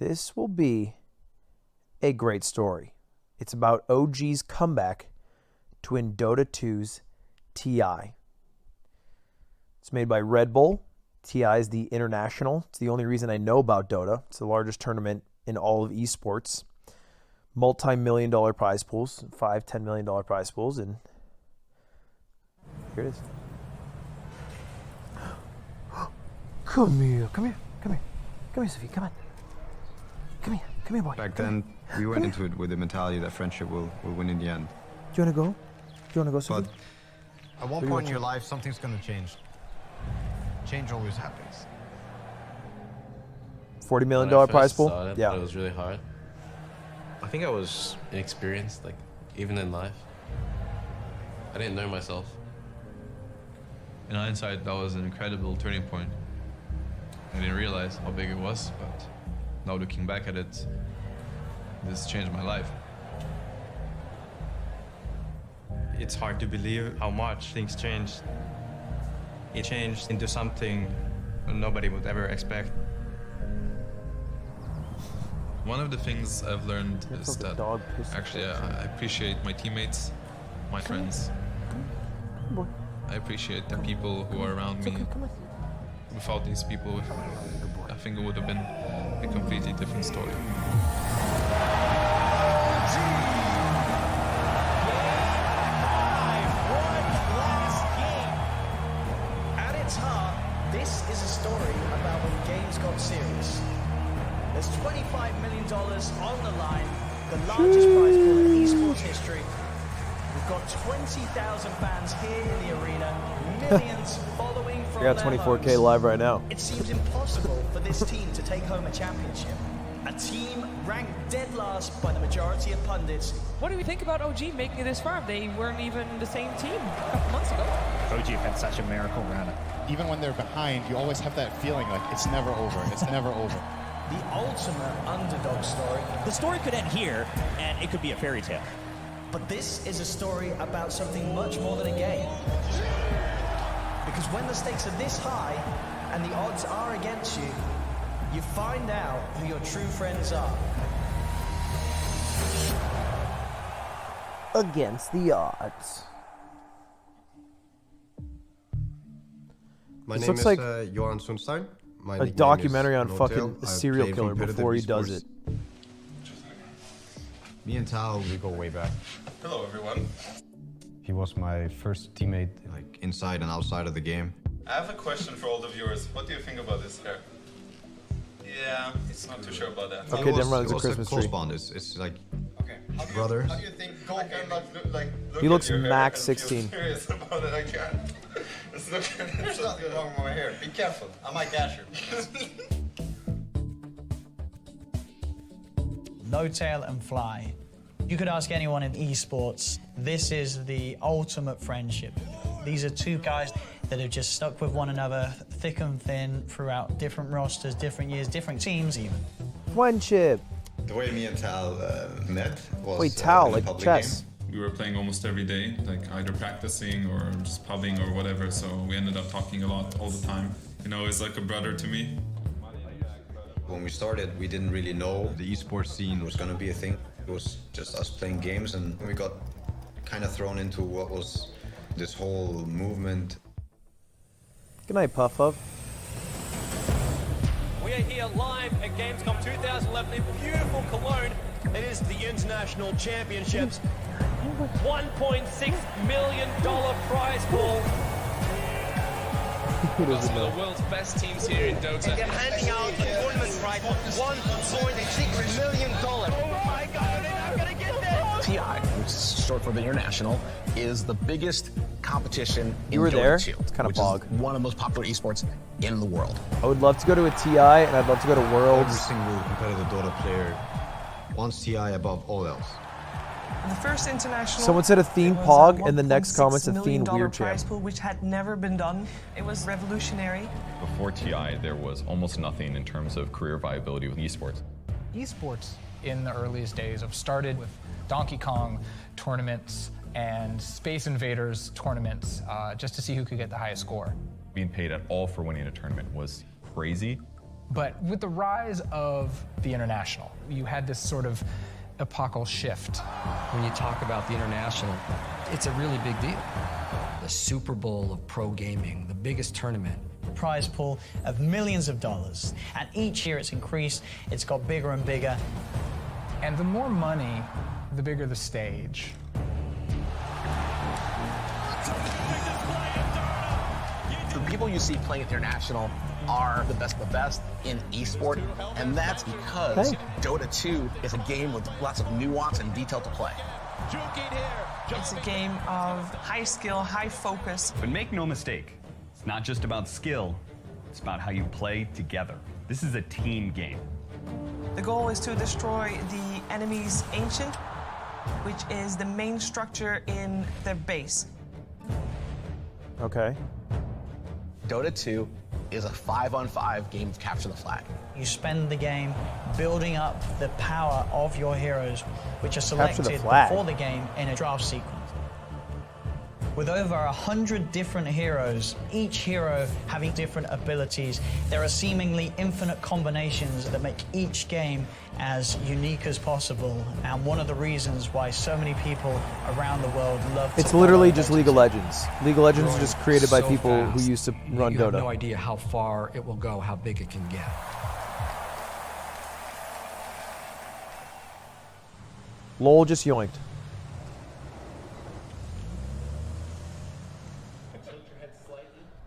This will be a great story. It's about OG's comeback to win Dota 2's TI. It's made by Red Bull. TI is the international. It's the only reason I know about Dota. It's the largest tournament in all of esports. Multi-million-dollar prize pools, $5-10 million prize pools, and here it is. Come here, Sophie, come on. Come here, boy. Back then, we went into it with the mentality that friendship will win in the end. Do you want to go? Do you want to go, Sophie? But at one point in your life, something's going to change. Change always happens. $40 million prize pool? Yeah. It was really hard. I think I was inexperienced, like, even in life. I didn't know myself. In hindsight, that was an incredible turning point. I didn't realize how big it was, but now looking back at it, this changed my life. It's hard to believe how much things changed. It changed into something nobody would ever expect. One of the things I've learned is that actually I appreciate my teammates, my friends. I appreciate the people who are around me. Without these people, I think it would have been a completely different story. At its heart, this is a story about when games got serious. There's $25 million on the line, the largest prize pool in esports history. We've got 20,000 fans here in the arena, millions following from We got 24K live right now. It seems impossible for this team to take home a championship. A team ranked dead last by the majority of pundits. What do we think about OG making it this far? They weren't even the same team a couple months ago. OG had such a miracle run. Even when they're behind, you always have that feeling like it's never over. It's never over. The ultimate underdog story. The story could end here, and it could be a fairy tale. But this is a story about something much more than a game. Because when the stakes are this high, and the odds are against you, you find out who your true friends are. Against the odds. My This name looks is like Johan Sundstein. My a nickname documentary is on No fucking Tail. a I serial play killer competitive before he does esports. it. Me and Tal, we go way back. Hello, everyone. He was my first teammate. Like inside and outside of the game. I have a question for all the viewers. What do you think about this hair? Yeah, it's not too sure about that. Okay, then runs a Christmas close tree. bond. It's like Okay. brother. How do you think look He at looks your hair max and feel 16. serious about it? I can't. Let's look at it. There's nothing wrong with my hair. Be careful. I might gash you. No Tail and Fly. You could ask anyone in esports, this is the ultimate friendship. These are two guys that have just stuck with one another thick and thin throughout different rosters, different years, different teams even. Friendship. The way me and Tal met was Wait, Tal, in a like public chess. game. We were playing almost every day, like either practicing or just pubbing or whatever, so we ended up talking a lot all the time. You know, he's like a brother to me. When we started, we didn't really know the esports scene was gonna be a thing. It was just us playing games, and we got kind of thrown into what was this whole movement. Good night, Puff Puff. We are here live at Gamescom 2011 in beautiful Cologne. It is the International Championships. $1.6 million prize pool. Some of the world's best teams here in Dota. They're handing out a tournament prize of $1.6 million. Oh my God, they're not gonna get this! TI, which is short for the International, is the biggest competition in You were Dota there? 2, It's kind of which bog. is one of the most popular esports in the world. I would love to go to a TI, and I'd love to go to Every Worlds. single competitive Dota player wants TI above all else. The first international. Someone said a theme it was pog, and the next $1.6 comment's a million themed weird prize champ. pool, which had never been done. It was revolutionary. Before TI, there was almost nothing in terms of career viability with esports. Esports in the earliest days have started with Donkey Kong tournaments and Space Invaders tournaments just to see who could get the highest score. Being paid at all for winning a tournament was crazy. But with the rise of the international, you had this sort of epochal shift. When you talk about the international, it's a really big deal. The Super Bowl of pro gaming, the biggest tournament. Prize pool of millions of dollars. And each year it's increased, it's got bigger and bigger. And the more money, the bigger the stage. The people you see playing at the international are the best of the best in esport, and that's because Dota 2 is a game with lots of nuance and detail to play. It's a game of high skill, high focus. But make no mistake, it's not just about skill, it's about how you play together. This is a team game. The goal is to destroy the enemy's ancient, which is the main structure in their base. Okay. Dota 2 is a 5-on-5 game of capture the flag. You spend the game building up the power of your heroes, which are selected before the game in a draft sequence. With over 100 different heroes, each hero having different abilities, there are seemingly infinite combinations that make each game as unique as possible, and one of the reasons why so many people around the world love to It's literally just League of Legends. League of Legends is just created by people who used to run You Dota. have no idea how far it will go, how big it can get. LOL just yoinked.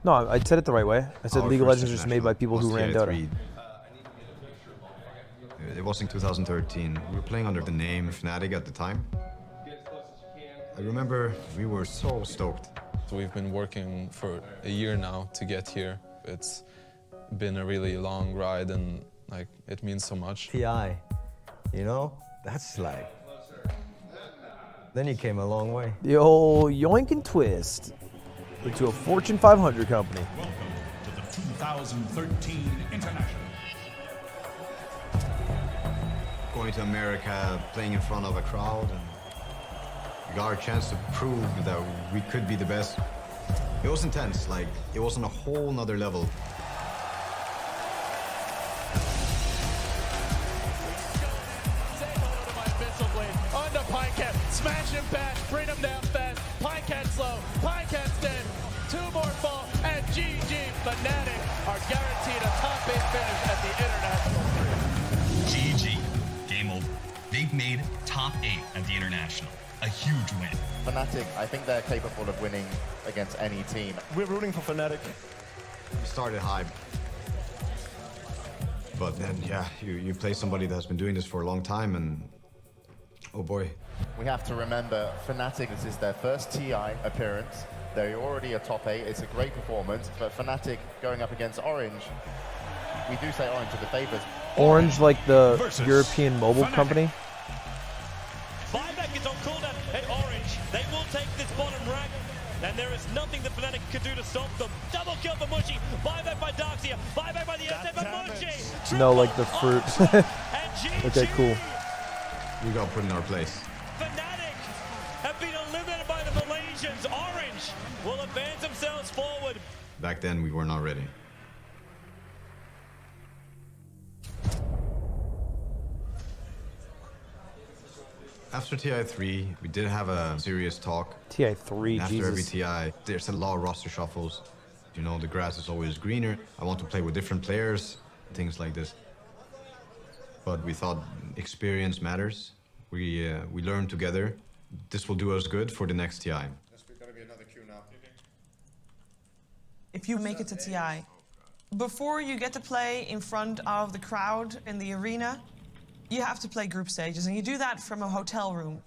No, I said it the right way. I said League of Legends is just made by people who ran Dota. It was in 2013. We were playing under the name Fnatic at the time. I remember we were so stoked. We've been working for a year now to get here. It's been a really long ride and like it means so much. TI, you know, that's like, then you came a long way. The old yoink and twist into a Fortune 500 company. Welcome to the 2013 International. Going to America, playing in front of a crowd, and we got our chance to prove that we could be the best. It was intense, like, it was on a whole nother level. Onto Pinecat, smash him back, bring him down fast. Pinecat's low, Pinecat's dead. Two more fall, and GG Fnatic are guaranteed a top 8 finish at the International. GG. Game over. They've made top 8 at the International. A huge win. Fnatic, I think they're capable of winning against any team. We're rooting for Fnatic. We started high. But then, yeah, you play somebody that's been doing this for a long time, and oh boy. We have to remember, Fnatic, this is their first TI appearance. They're already a top 8. It's a great performance, but Fnatic going up against Orange, we do say Orange are the favorites. Orange, like the European mobile company. Buyback is on cooldown at Orange. They will take this bottom rack, and there is nothing that Fnatic can do to stop them. Double kill for Mushy. Buyback by Darkseer. Buyback by the SF by Mushy. No, like the fruit. Okay, cool. We got put in our place. Fnatic have been eliminated by the Malaysians. Orange will advance themselves forward. Back then, we were not ready. After TI3, we did have a serious talk. TI3, After Jesus. every TI, there's a lot of roster shuffles. You know, the grass is always greener. I want to play with different players, things like this. But we thought experience matters. We learn together. This will do us good for the next TI. If you make it to TI, before you get to play in front of the crowd in the arena, you have to play group stages, and you do that from a hotel room.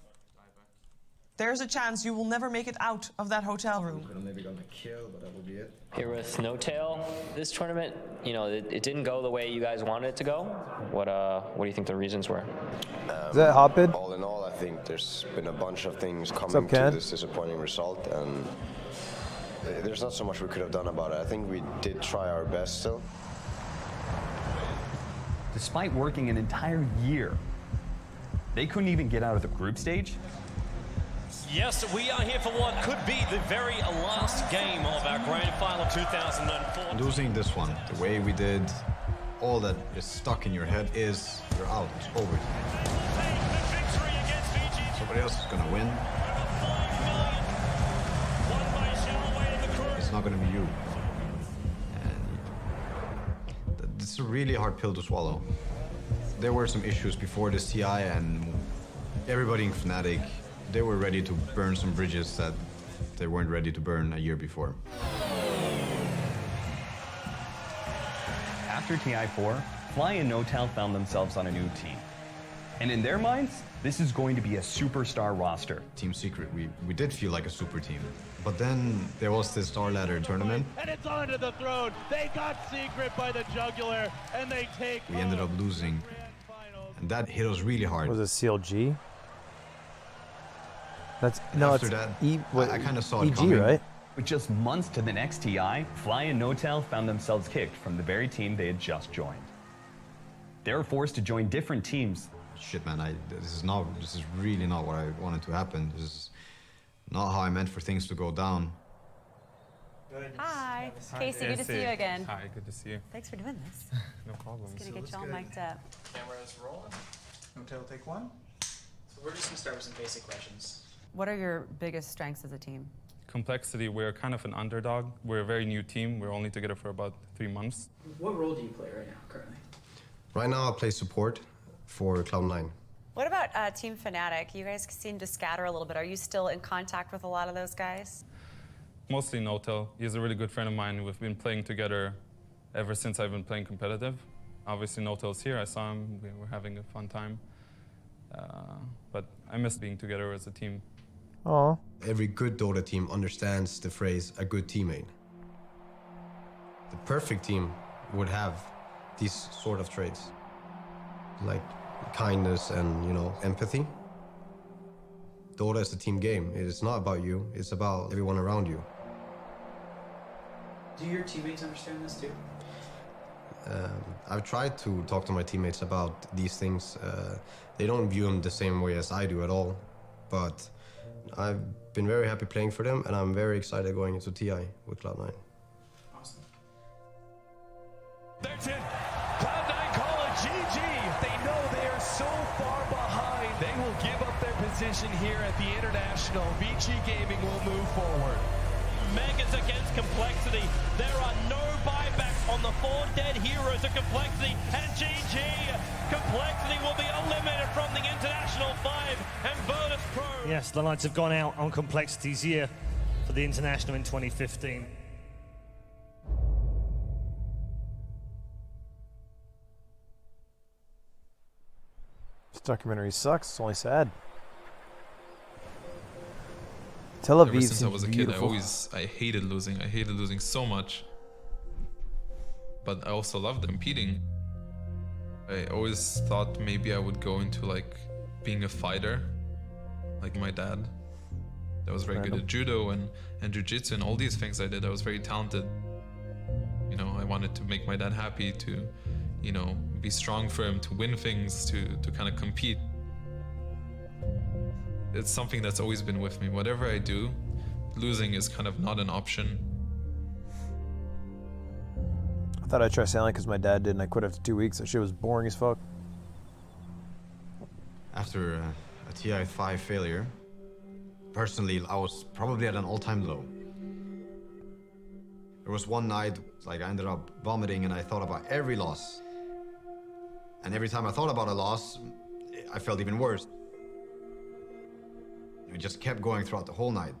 There's a chance you will never make it out of that hotel room. Maybe gonna kill, but that will be it. Here with No Tail, this tournament, you know, it didn't go the way you guys wanted it to go. What do you think the reasons were? Is that Hotbid? All in all, I think there's been a bunch of things coming up, Ken? to this disappointing result, and there's not so much we could have done about it. I think we did try our best still. Despite working an entire year, they couldn't even get out of the group stage. Yes, we are here for what could be the very last game of our Grand Final 2004. Losing this one, the way we did, all that is stuck in your head is you're out, it's over. Somebody else is gonna win. It's not gonna be you. And it's a really hard pill to swallow. There were some issues before this TI, and everybody in Fnatic, they were ready to burn some bridges that they weren't ready to burn a year before. After TI4, Fly and Notel found themselves on a new team. And in their minds, this is going to be a superstar roster. Team Secret, we did feel like a super team. But then there was this Star Ladder tournament. And it's onto the throne. They got Secret by the jugular, and they take. We ended up losing. And that hit us really hard. Was it CLG? That's no, after it's that, I kind of saw it EG, coming. right? With just months to the next TI, Fly and Notel found themselves kicked from the very team they had just joined. They were forced to join different teams. Shit, man, this is really not what I wanted to happen. This is not how I meant for things to go down. Hi, Casey, good to see you again. Hi, good to see you. Thanks for doing this. No problem. Just gonna get you all mic'd up. Cameras rolling. Hotel, take one. So we're just gonna start with some basic questions. What are your biggest strengths as a team? Complexity, we're kind of an underdog. We're a very new team. We're only together for about 3 months. What role do you play right now, currently? Right now I play support for Cloud9. What about Team Fnatic? You guys seem to scatter a little bit. Are you still in contact with a lot of those guys? Mostly Notel. He's a really good friend of mine. We've been playing together ever since I've been playing competitive. Obviously Notel's here. I saw him. We were having a fun time. But I miss being together as a team. Aww. Every good Dota team understands the phrase a good teammate. The perfect team would have these sort of traits, like kindness and, you know, empathy. Dota is a team game. It's not about you, it's about everyone around you. Do your teammates understand this too? I've tried to talk to my teammates about these things. They don't view them the same way as I do at all, but I've been very happy playing for them, and I'm very excited going into TI with Cloud9. Awesome. That's it. Cloud9 call it GG. They know they are so far behind. They will give up their position here at the International. VG Gaming will move forward. Megas against Complexity. There are no buybacks on the 4 dead heroes of Complexity, and GG. Complexity will be eliminated from the International 5 and Virtus Pro. Yes, the lights have gone out on Complexity's year for the International in 2015. This documentary sucks. It's only sad. Tel Aviv Ever since I seems was a kid, beautiful. I hated losing. I hated losing so much. But I also loved competing. I always thought maybe I would go into like being a fighter, like my dad. That was very good at judo and jiu-jitsu and all these things I did. I was very talented. You know, I wanted to make my dad happy, to, you know, be strong for him, to win things, to kind of compete. It's something that's always been with me. Whatever I do, losing is kind of not an option. I thought I'd try sailing because my dad did, and I quit after 2 weeks. That shit was boring as fuck. After a TI5 failure, personally, I was probably at an all-time low. There was one night, like, I ended up vomiting, and I thought about every loss. And every time I thought about a loss, I felt even worse. It just kept going throughout the whole night.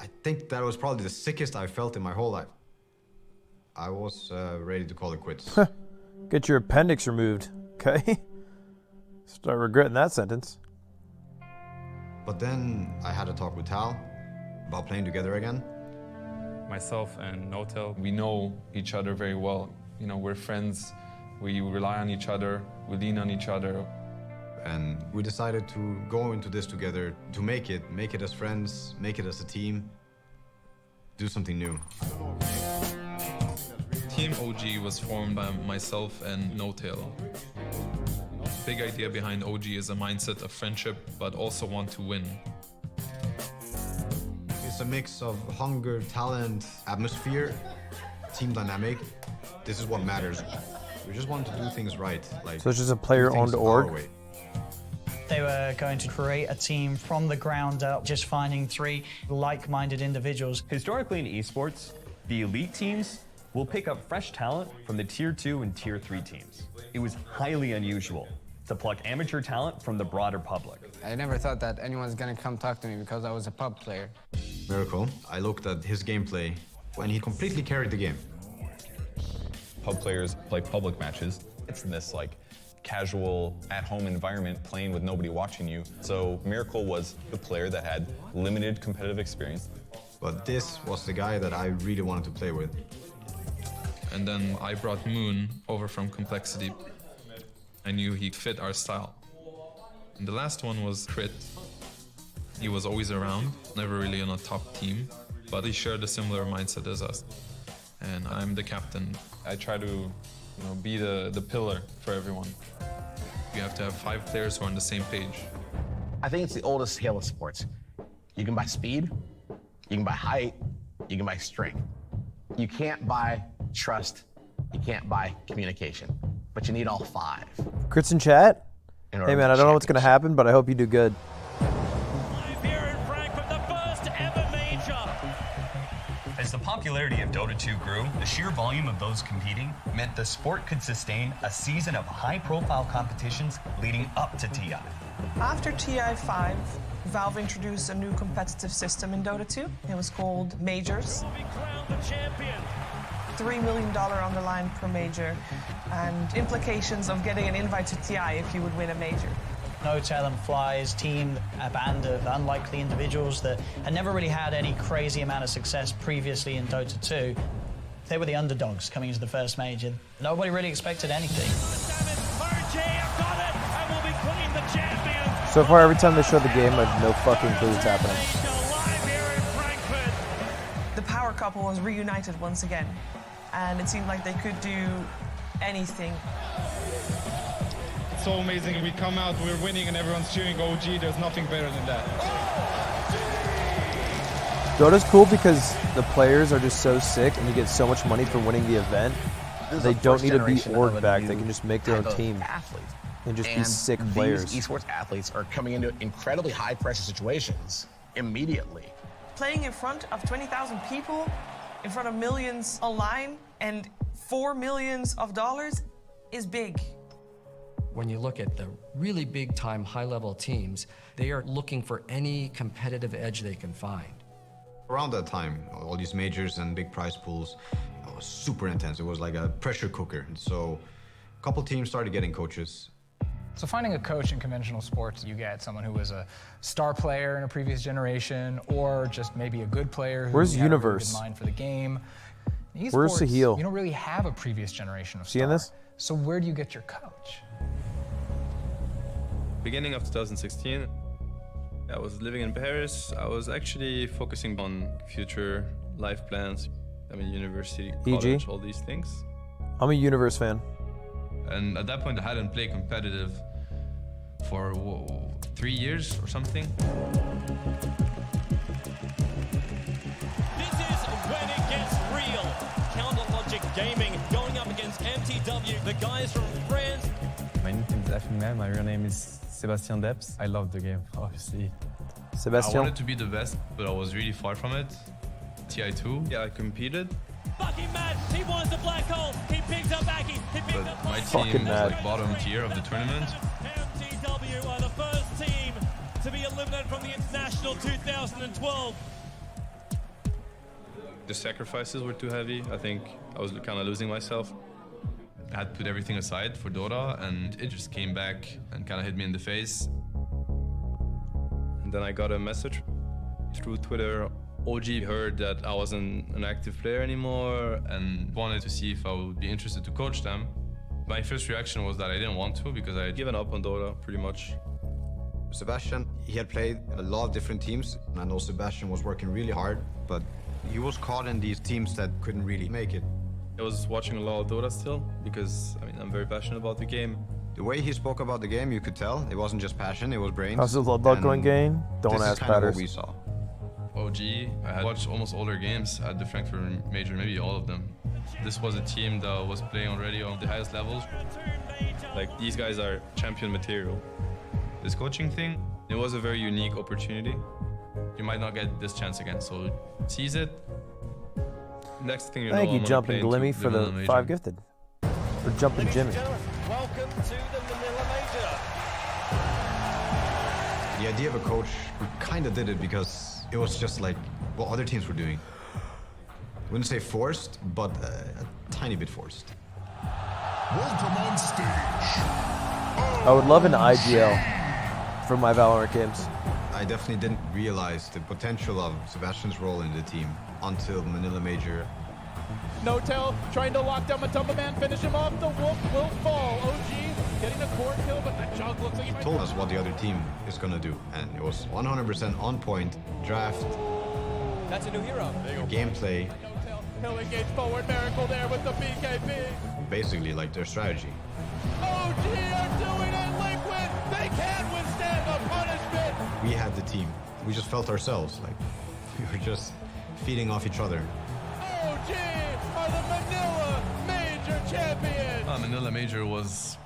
I think that was probably the sickest I felt in my whole life. I was ready to call it quits. Get your appendix removed, okay? Start regretting that sentence. But then I had a talk with Tal about playing together again. Myself and Notel, we know each other very well. You know, we're friends. We rely on each other. We lean on each other. And we decided to go into this together, to make it as friends, make it as a team, do something new. Team OG was formed by myself and Notel. Big idea behind OG is a mindset of friendship, but also want to win. It's a mix of hunger, talent, atmosphere, team dynamic. This is what matters. We just wanted to do things right. Like, So it's just a player-owned org? They were going to create a team from the ground up, just finding 3 like-minded individuals. Historically in esports, the elite teams will pick up fresh talent from the Tier 2 and Tier 3 teams. It was highly unusual to pluck amateur talent from the broader public. I never thought that anyone's gonna come talk to me because I was a pub player. Miracle, I looked at his gameplay and he completely carried the game. Pub players play public matches. It's this like casual at-home environment playing with nobody watching you. So Miracle was the player that had limited competitive experience. But this was the guy that I really wanted to play with. And then I brought Moon over from Complexity. I knew he fit our style. And the last one was Crit. He was always around, never really on a top team, but he shared a similar mindset as us. And I'm the captain. I try to be the pillar for everyone. You have to have 5 players who are on the same page. I think it's the oldest scale of sports. You can buy speed, you can buy height, you can buy strength. You can't buy trust, you can't buy communication, but you need all 5. Crits in chat? In Hey order man, to I don't know what's going to happen, but I hope you do good. As the popularity of Dota 2 grew, the sheer volume of those competing meant the sport could sustain a season of high-profile competitions leading up to TI. After TI5, Valve introduced a new competitive system in Dota 2. It was called Majors. $3 million on the line per major, and implications of getting an invite to TI if you would win a major. No-Tail and Fly's team, a band of unlikely individuals that had never really had any crazy amount of success previously in Dota 2. They were the underdogs coming into the first major. Nobody really expected anything. So far, every time they show the game, I have no fucking clue what's happening. The power couple was reunited once again, and it seemed like they could do anything. So amazing. We come out, we're winning, and everyone's cheering OG. There's nothing better than that. Dota's cool because the players are just so sick and you get so much money for winning the event. They don't need to be org back. They can just make their own team and just be sick players. These esports athletes are coming into incredibly high-pressure situations immediately. Playing in front of 20,000 people, in front of millions online, and $4 million is big. When you look at the really big-time, high-level teams, they are looking for any competitive edge they can find. Around that time, all these majors and big prize pools, it was super intense. It was like a pressure cooker. So a couple teams started getting coaches. So finding a coach in conventional sports, you get someone who was a star player in a previous generation, or just maybe a good player who Where's had a really Universe? good mind for the game. In Where's esports, Sahil? You don't really have a previous generation of Seeing star. this? So where do you get your coach? Beginning of 2016, I was living in Paris. I was actually focusing on future life plans. I mean, university, college, all these things. I'm a Universe fan. And at that point, I hadn't played competitive for 3 years or something. This is when it gets real. Counter Logic Gaming going up against MTW, the guys from France. My nickname is Affinman. My real name is Sebastian Depps. I love the game, obviously. Sebastian? I wanted to be the best, but I was really far from it. TI2, yeah, I competed. Fucking mad. He wants the black hole. He picks up Aki. He picks up My team was like bottom tier of the tournament. MTW are the first team to be eliminated from the International 2012. The sacrifices were too heavy. I think I was kind of losing myself. I had to put everything aside for Dota, and it just came back and kind of hit me in the face. And then I got a message through Twitter. OG heard that I wasn't an active player anymore and wanted to see if I would be interested to coach them. My first reaction was that I didn't want to because I had given up on Dota pretty much. Sebastian, he had played a lot of different teams. I know Sebastian was working really hard, but he was caught in these teams that couldn't really make it. I was watching a lot of Dota still because, I mean, I'm very passionate about the game. The way he spoke about the game, you could tell it wasn't just passion, it was brains. How's the Ludwig going game? Don't ask Patters. This is kind of what we saw. OG, I had watched almost all their games at the Frankfurt Major, maybe all of them. This was a team that was playing already on the highest levels. Like, these guys are champion material. This coaching thing, it was a very unique opportunity. You might not get this chance again, so seize it. Next thing you know, Thank you, I'm gonna Jumping play into Glimmy, for the Manila 5 Major. gifted. For Jumping Jimmy. Welcome to the Manila Major. The idea of a coach, we kind of did it because it was just like what other teams were doing. I wouldn't say forced, but a tiny bit forced. Welcome on stage. I would love an IGL for my Valorant games. I definitely didn't realize the potential of Sebastian's role in the team until Manila Major. No-tail trying to lock down Matumba Man, finish him off. The Wolf will fall. OG getting a core kill, but the Jug looks like he might... Told us what the other team is going to do, and it was 100% on point. Draft, That's a new hero. gameplay, He'll engage forward. Miracle there with the BKB. basically like their strategy. OG are doing it, Liquid. They can't withstand the punishment. We had the team. We just felt ourselves like we were just feeding off each other. OG are the Manila Major champions. Manila Major was,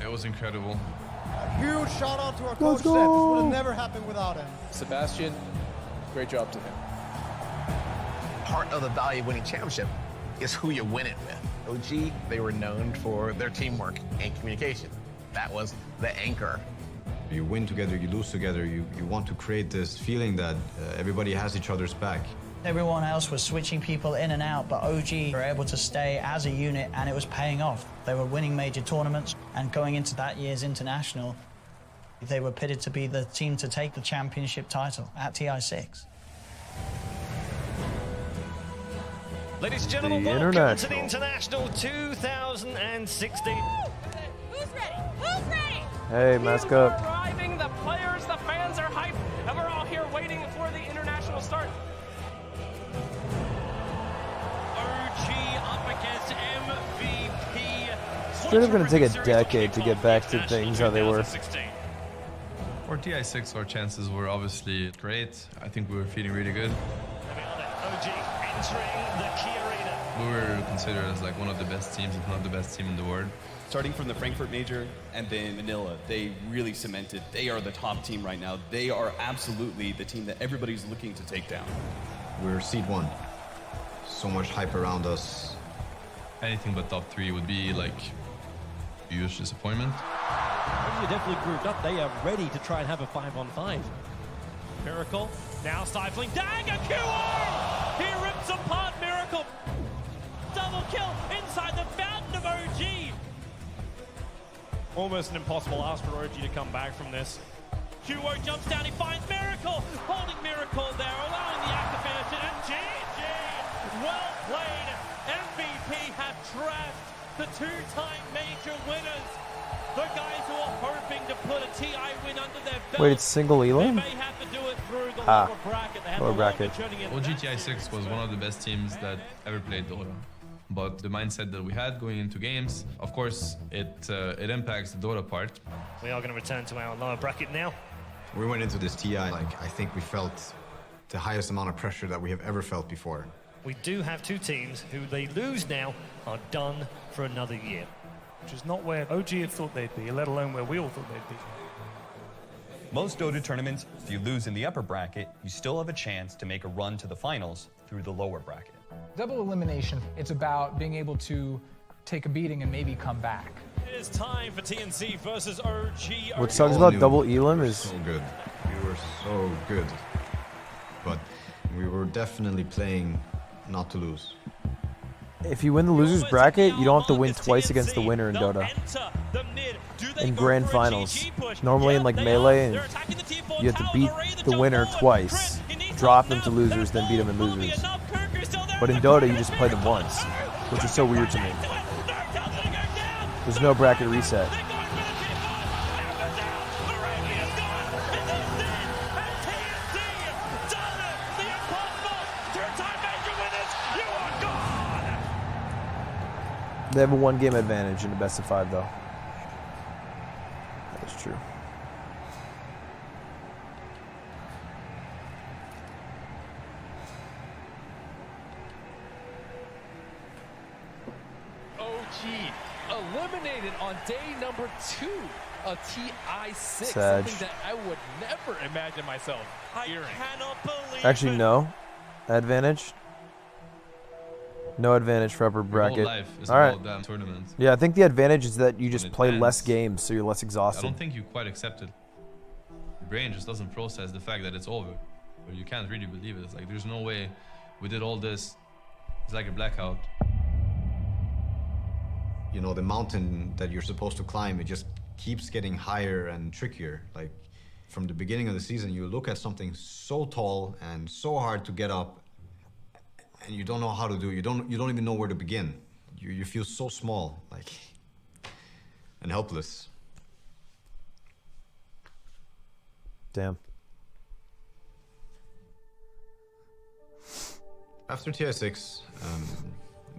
it was incredible. A huge shout out to our Let's coach Seth. This go. would have never happened without him. Sebastian, great job to him. Part of the value of winning championship is who you win it with. OG, they were known for their teamwork and communication. That was the anchor. You win together, you lose together. You want to create this feeling that everybody has each other's back. Everyone else was switching people in and out, but OG were able to stay as a unit, and it was paying off. They were winning major tournaments, and going into that year's international, they were pitted to be the team to take the championship title at TI6. Ladies and gentlemen, The welcome to the International. International 2016. Who's ready? Who's ready? Hey, mask up. Arriving, the players, the fans are hyped, and we're all here waiting for the international start. OG up against MVP. Straight up going to take a decade to get back to things how they were. For TI6, our chances were obviously great. I think we were feeling really good. OG entering the key arena. We were considered as like one of the best teams, if not the best team in the world. Starting from the Frankfurt Major and then Manila, they really cemented. They are the top team right now. They are absolutely the team that everybody's looking to take down. We're seed 1. So much hype around us. Anything but top 3 would be like a huge disappointment. OG definitely grouped up. They are ready to try and have a 5-on-5. Miracle now stifling. Dagger QR! He rips apart Miracle. Double kill inside the fountain of OG. Almost an impossible ask for OG to come back from this. QO jumps down, he finds Miracle, holding Miracle there, allowing the activation, and GG! Well played! MVP have trashed the two-time major winners. The guys who are hoping to put a TI win under their belt. Wait, it's single They Elam? may have to do it through the Ah, lower bracket. They have lower the longer bracket. journey in. OG TI6 was one of the best teams that ever played Dota. But the mindset that we had going into games, of course, it impacts the Dota part. We are going to return to our lower bracket now. We went into this TI like I think we felt the highest amount of pressure that we have ever felt before. We do have two teams who they lose now are done for another year. Which is not where OG had thought they'd be, let alone where we all thought they'd be. Most Dota tournaments, if you lose in the upper bracket, you still have a chance to make a run to the finals through the lower bracket. Double elimination, it's about being able to take a beating and maybe come back. It is time for TNC versus OG. What sucks about double Elam is so good. We were so good. But we were definitely playing not to lose. if you win the losers bracket, you don't have to win twice against the winner in Dota. In grand finals, normally in like Melee, and you have to beat the winner twice, drop them to losers, then beat them in losers. But in Dota, you just play them once, which is so weird to me. There's no bracket reset. They have a one-game advantage in the best of 5, though. That is true. eliminated on day number 2 of TI8, Sag. something that I would never imagine myself hearing. I cannot believe Actually, no. Advantage. No advantage for upper bracket. Your whole life is All right. about that tournament. Yeah, I think the advantage is that you just When it play less ends, games, so you're less I exhausted. don't think you quite accept it. Your brain just doesn't process the fact that it's over. Or you can't really believe it. It's like, there's no way we did all this. It's like a blackout. You know, the mountain that you're supposed to climb, it just keeps getting higher and trickier. Like, from the beginning of the season, you look at something so tall and so hard to get up, and you don't know how to do it. You don't even know where to begin. You feel so small, like, and helpless. Damn. After TI6,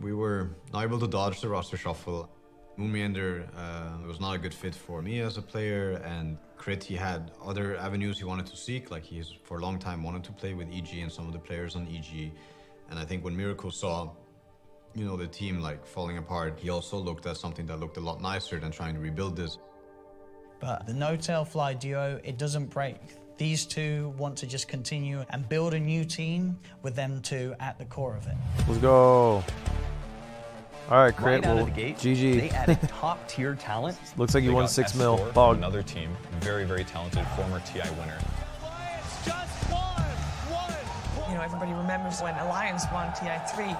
we were not able to dodge the roster shuffle. Moon Meander was not a good fit for me as a player, and Crit, he had other avenues he wanted to seek, like he's for a long time wanted to play with EG and some of the players on EG. And I think when Miracle saw, you know, the team like falling apart, he also looked at something that looked a lot nicer than trying to rebuild this. But the no-tail fly duo, it doesn't break. These two want to just continue and build a new team with them two at the core of it. Let's go. All right, Crit. Right out Well, of the gate, GG. they added top-tier talent. Looks like you They won got 6 S4 mil. from Bog. Another team, very, very talented former TI winner. You know, everybody remembers when Alliance won TI3.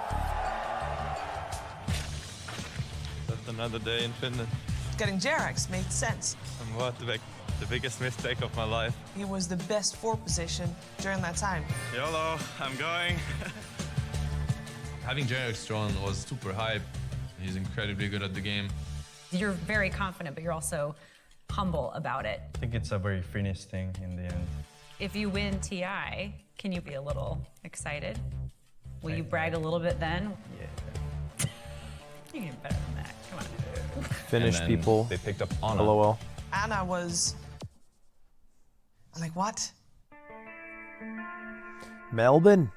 Just another day in Finland. Getting Jerax made sense. And what the biggest mistake of my life. He was the best 4 position during that time. YOLO, I'm going. Having Jerax drawn was super hype. He's incredibly good at the game. You're very confident, but you're also humble about it. I think it's a very Finnish thing in the end. If you win TI, can you be a little excited? Will you brag a little bit then? Yeah. You can do better than that. Come on. Finnish And then people. They picked up Anna. LOL. Anna was... like, what? Melbourne.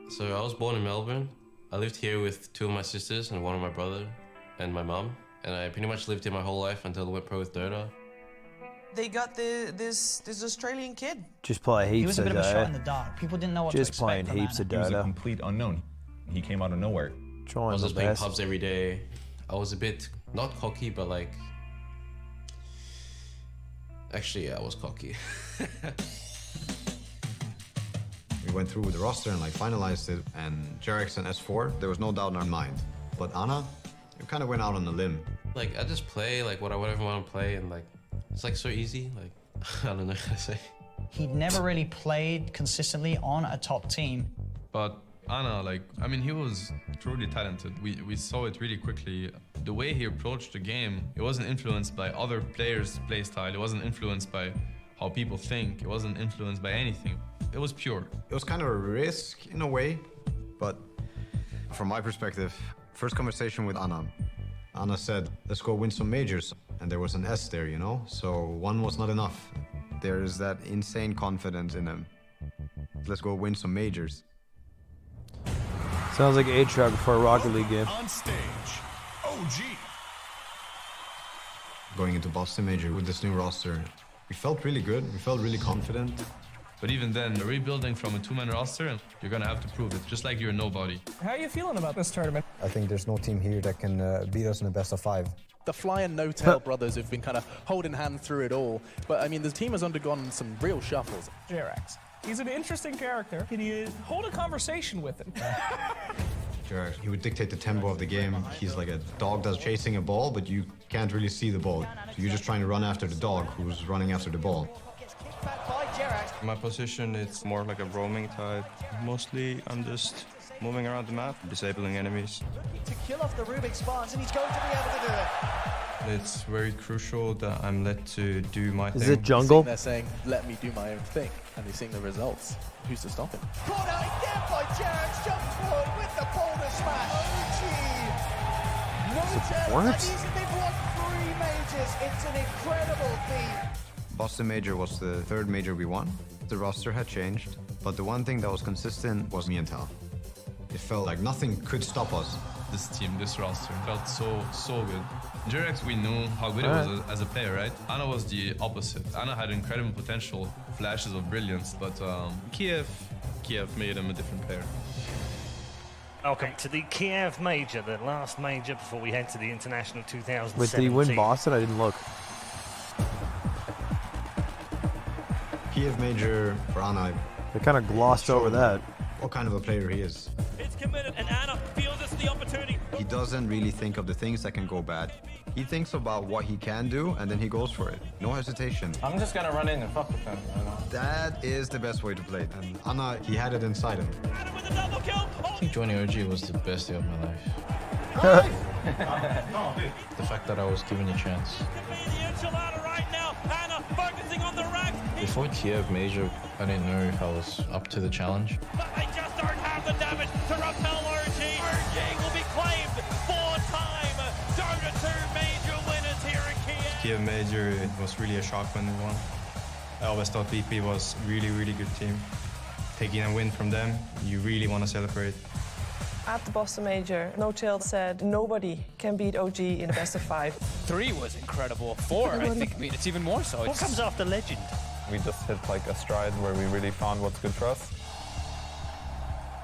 So I was born in Melbourne. I lived here with 2 of my sisters and 1 of my brother and my mom. And I pretty much lived here my whole life until I went pro with Dota. They got this Australian kid. Just play He heaps was a of bit of a shot in Dota. the dark. People didn't know what Just to playing expect from heaps of Anna. He was a Dota. complete unknown. He came out of nowhere. I Trying was the just playing best. pubs every day. I was a bit, not cocky, but like... Actually, yeah, I was cocky. We went through with the roster and like finalized it, and Jerax and S4, there was no doubt in our mind. But Anna, it kind of went out on a limb. Like, I just play like whatever I want to play, and like, it's like so easy. Like, I don't know how to say. He'd never really played consistently on a top team. But Anna, like, I mean, he was truly talented. We saw it really quickly. The way he approached the game, it wasn't influenced by other players' play style. It wasn't influenced by how people think. It wasn't influenced by anything. It was pure. It was kind of a risk in a way, but from my perspective, first conversation with Anna, Anna said, let's go win some majors. And there was an S there, you know? So 1 was not enough. There is that insane confidence in him. Let's go win some majors. Sounds like A-Truck for a Rocket League game. On stage, OG. Going into Boston Major with this new roster, we felt really good. We felt really confident. But even then, rebuilding from a 2-man roster, you're gonna have to prove it, just like you're nobody. How are you feeling about this tournament? I think there's no team here that can beat us in a best of 5. The Fly and No Tail brothers have been kind of holding hands through it all. But I mean, the team has undergone some real shuffles. Jerax. He's an interesting character. Can you hold a conversation with him? Jerax, he would dictate the tempo of the game. He's like a dog that's chasing a ball, but you can't really see the ball. So you're just trying to run after the dog who's running after the ball. My position, it's more like a roaming type. Mostly, I'm just moving around the map, disabling enemies. To kill off the Rubik spawns, and he's going to be able to do it. It's very crucial that I'm let to do my thing. Is it jungle? They're saying, let me do my own thing. And they're seeing the results. Who's to stop him? Caught out again by Jerax, jumps forward with the boulder smash. OG. No chance. They've won 3 majors. It's an incredible feat. Boston Major was the 3rd major we won. The roster had changed, but the one thing that was consistent was me and Tal. It felt like nothing could stop us. this team, this roster. It felt so good. Jerax, we knew how good he was as a player, right? Anna was the opposite. Anna had incredible potential, flashes of brilliance, but Kiev made him a different player. Welcome to the Kiev Major, the last major before we head to the International 2017. Wait, did he win Boston? I didn't look. Kiev Major for Anna. They kind of glossed over that. What kind of a player he is. It's committed, and Anna feels it's the opportunity. He doesn't really think of the things that can go bad. He thinks about what he can do, and then he goes for it. No hesitation. I'm just gonna run in and fuck with him. You know? That is the best way to play. And Anna, he had it inside him. Anna with a double kill. I think joining OG was the best day of my life. The fact that I was given a chance. The enchilada right now. Anna focusing on the racks. Before Kiev Major, I didn't know if I was up to the challenge. But they just don't have the damage to repel OG. OG will be claimed 4-time Dota 2 Major winners here in Kiev. Kiev Major, it was really a shock when we won. I always thought VP was really good team. Taking a win from them, you really want to celebrate. At the Boston Major, No Tail said nobody can beat OG in a best of 5. 3 was incredible. 4, I think, I mean, it's even more so. What comes after Legend? We just hit like a stride where we really found what's good for us.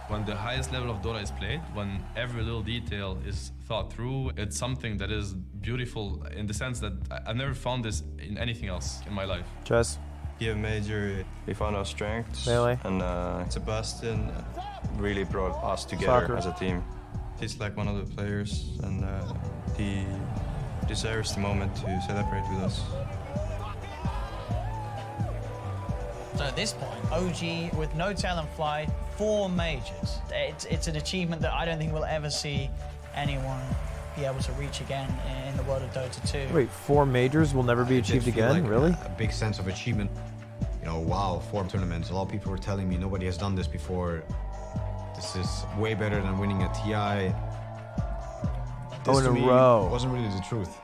When the highest level of Dota is played, when every little detail is thought through, it's something that is beautiful in the sense that I've never found this in anything else in my life. Chess. Kiev Major, we found our strengths. Melee. And Sebastian really brought us together Soccer. as a team. He's like one of the players, and he deserves the moment to celebrate with us. So at this point, OG with No Tail and Fly, 4 majors. It's an achievement that I don't think we'll ever see anyone be able to reach again in the world of Dota 2. Wait, 4 majors will never be achieved again? Like Really? A big sense of achievement. You know, wow, 4 tournaments. A lot of people were telling me nobody has done this before. This is way better than winning a TI. This In to a me row. wasn't really the truth.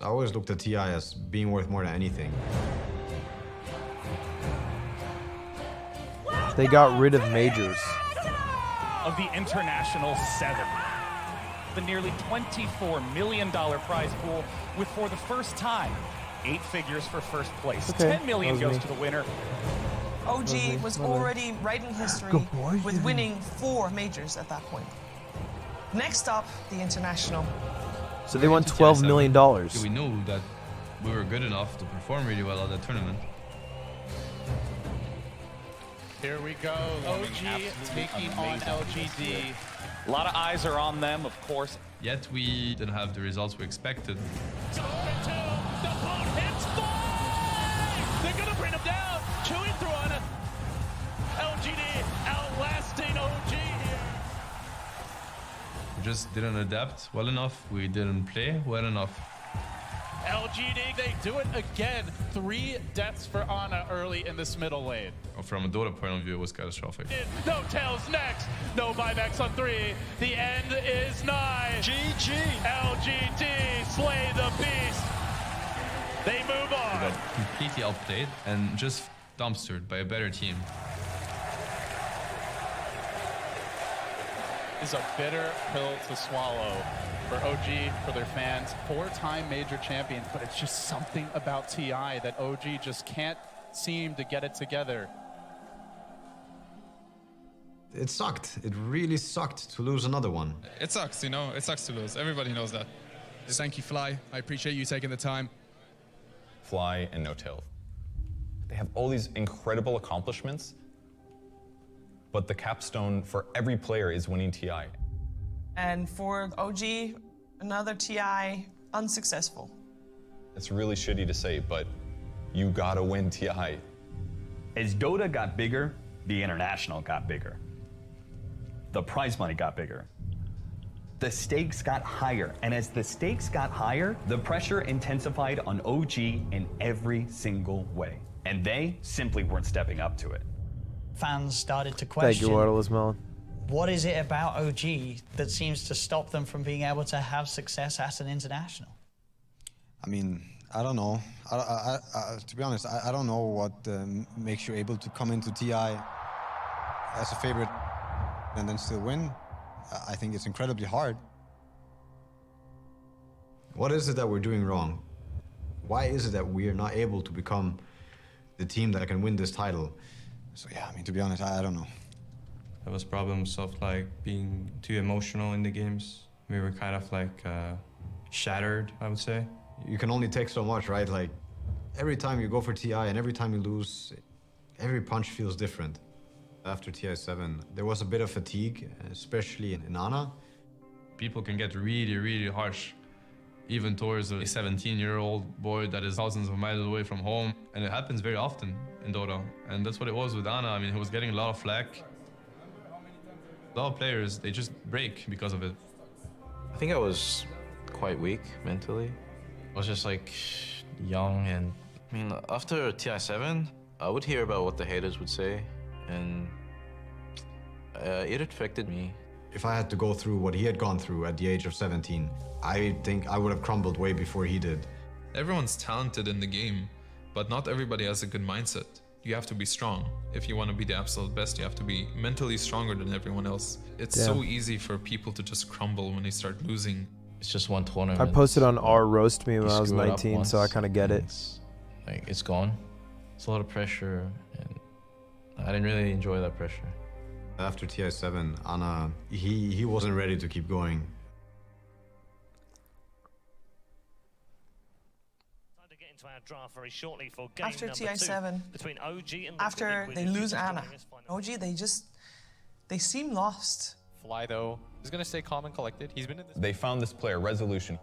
I always looked at TI as being worth more than anything. They got rid of majors. Of the International 7. The nearly $24 million prize pool with, for the first time, 8 figures for first place. Okay, $10 million that was goes me. to the winner. OG was already writing history with winning 4 majors at that point. Next up, the International. So they won $12 million. We knew that we were good enough to perform really well at that tournament. Here we go. OG taking on LGD. A lot of eyes are on them, of course. Yet we didn't have the results we expected. They're gonna bring him down. Chewing through on it. LGD outlasting OG here. We just didn't adapt well enough. We didn't play well enough. LGD, they do it again. 3 deaths for Ana early in this middle lane. From a Dota point of view, it was catastrophic. No Tails next. No buybacks on 3. The end is nigh. GG. LGD slay the beast. They move We on. got completely outplayed and just dumpstered by a better team. Is a bitter pill to swallow for OG, for their fans. 4-time major champion, but it's just something about TI that OG just can't seem to get it together. It sucked. It really sucked to lose another one. It sucks, you know, it sucks to lose. Everybody knows that. Thank you, Fly. I appreciate you taking the time. Fly and No Tail. They have all these incredible accomplishments, but the capstone for every player is winning TI. And for OG, another TI unsuccessful. It's really shitty to say, but you gotta win TI. As Dota got bigger, the International got bigger. The prize money got bigger. The stakes got higher, and as the stakes got higher, the pressure intensified on OG in every single way. And they simply weren't stepping up to it. Fans started to Thank question, you, Waterless Melon. what is it about OG that seems to stop them from being able to have success at an international? I mean, I don't know. To be honest, I don't know what makes you able to come into TI as a favorite and then still win. I think it's incredibly hard. What is it that we're doing wrong? Why is it that we are not able to become the team that can win this title? So yeah, I mean, to be honest, I don't know. There was problems of like being too emotional in the games. We were kind of like shattered, I would say. You can only take so much, right? Like every time you go for TI and every time you lose, every punch feels different. After TI7, there was a bit of fatigue, especially in Ana. People can get really, really harsh, even towards a 17-year-old boy that is thousands of miles away from home. And it happens very often in Dota. And that's what it was with Ana. I mean, he was getting a lot of flack. A lot of players, they just break because of it. I think I was quite weak mentally. I was just like young, and I mean, after TI7, I would hear about what the haters would say, and it affected me. If I had to go through what he had gone through at the age of 17, I think I would have crumbled way before he did. Everyone's talented in the game, but not everybody has a good mindset. You have to be strong. If you want to be the absolute best, you have to be mentally stronger than everyone else. It's so easy for people to just crumble when they start losing. It's just one tournament. I posted on our roast me when I was 19, so I kind of get it. It's gone. It's a lot of pressure, and I didn't really enjoy that pressure. After TI7, Ana, he wasn't ready to keep going. After TI7, after they lose Ana, OG, they seem lost. Fly, though, is going to stay calm and collected. He's been in this. They found this player, Resolution.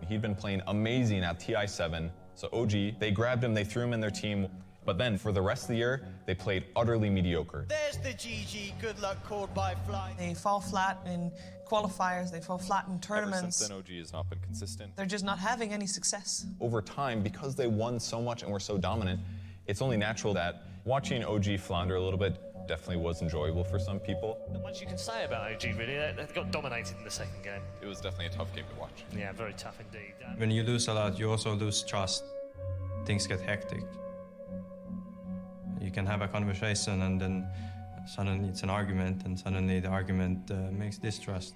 He'd been playing amazing at TI7. So OG, they grabbed him, they threw him in their team. But then for the rest of the year, they played utterly mediocre. There's the GG, good luck called by Fly. They fall flat in qualifiers, they fall flat in tournaments. Ever since then, OG has not been consistent. They're just not having any success. Over time, because they won so much and were so dominant, it's only natural that watching OG flounder a little bit definitely was enjoyable for some people. Not much you can say about OG, really. They got dominated in the second game. It was definitely a tough game to watch. Yeah, very tough indeed. When you lose a lot, you also lose trust. Things get hectic. You can have a conversation, and then suddenly it's an argument, and suddenly the argument makes distrust.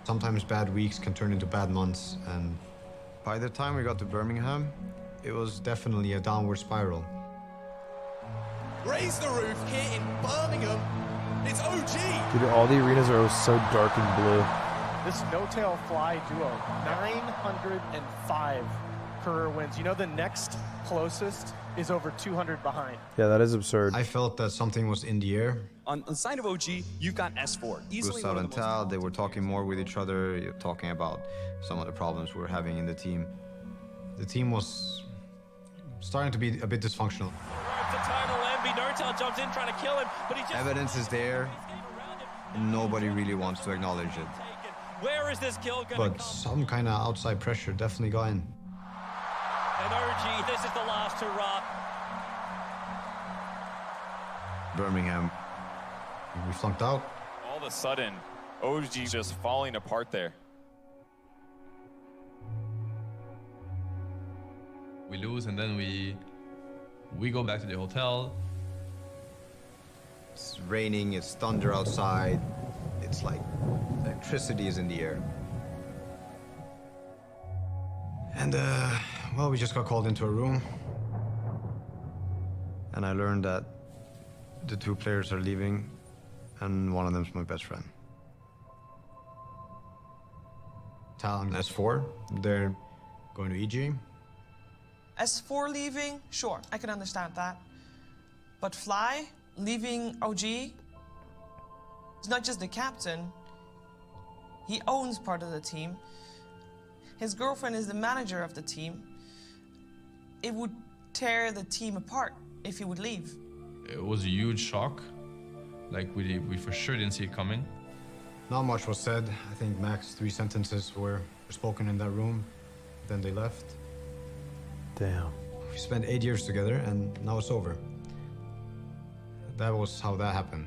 Sometimes bad weeks can turn into bad months, and by the time we got to Birmingham, it was definitely a downward spiral. Raise the roof here in Birmingham. It's OG. Dude, all the arenas are so dark and blue. This no-tail fly duo, 905 career wins. You know the next closest is over 200 behind. Yeah, that is absurd. I felt that something was in the air. On the side of OG, you've got S4. Gustav and Tal, they were talking more with each other, talking about some of the problems we were having in the team. The team was starting to be a bit dysfunctional. It's a total envy. No-tail jumps in trying to kill him, but he just... Evidence is there, and nobody really wants to acknowledge it. Where is this kill going to But some kind of outside pressure definitely got in. And OG, this is the last hurrah. Birmingham, we flunked out. All of a sudden, OG just falling apart there. We lose, and then we go back to the hotel. It's raining, it's thunder outside. It's like electricity is in the air. And, well, we just got called into a room. And I learned that the two players are leaving, and one of them's my best friend. Tal and S4, they're going to EG. S4 leaving, sure, I can understand that. But Fly leaving OG, he's not just the captain, he owns part of the team. His girlfriend is the manager of the team. It would tear the team apart if he would leave. It was a huge shock. Like, we for sure didn't see it coming. Not much was said. I think max 3 sentences were spoken in that room. Then they left. Damn. We spent 8 years together, and now it's over. That was how that happened.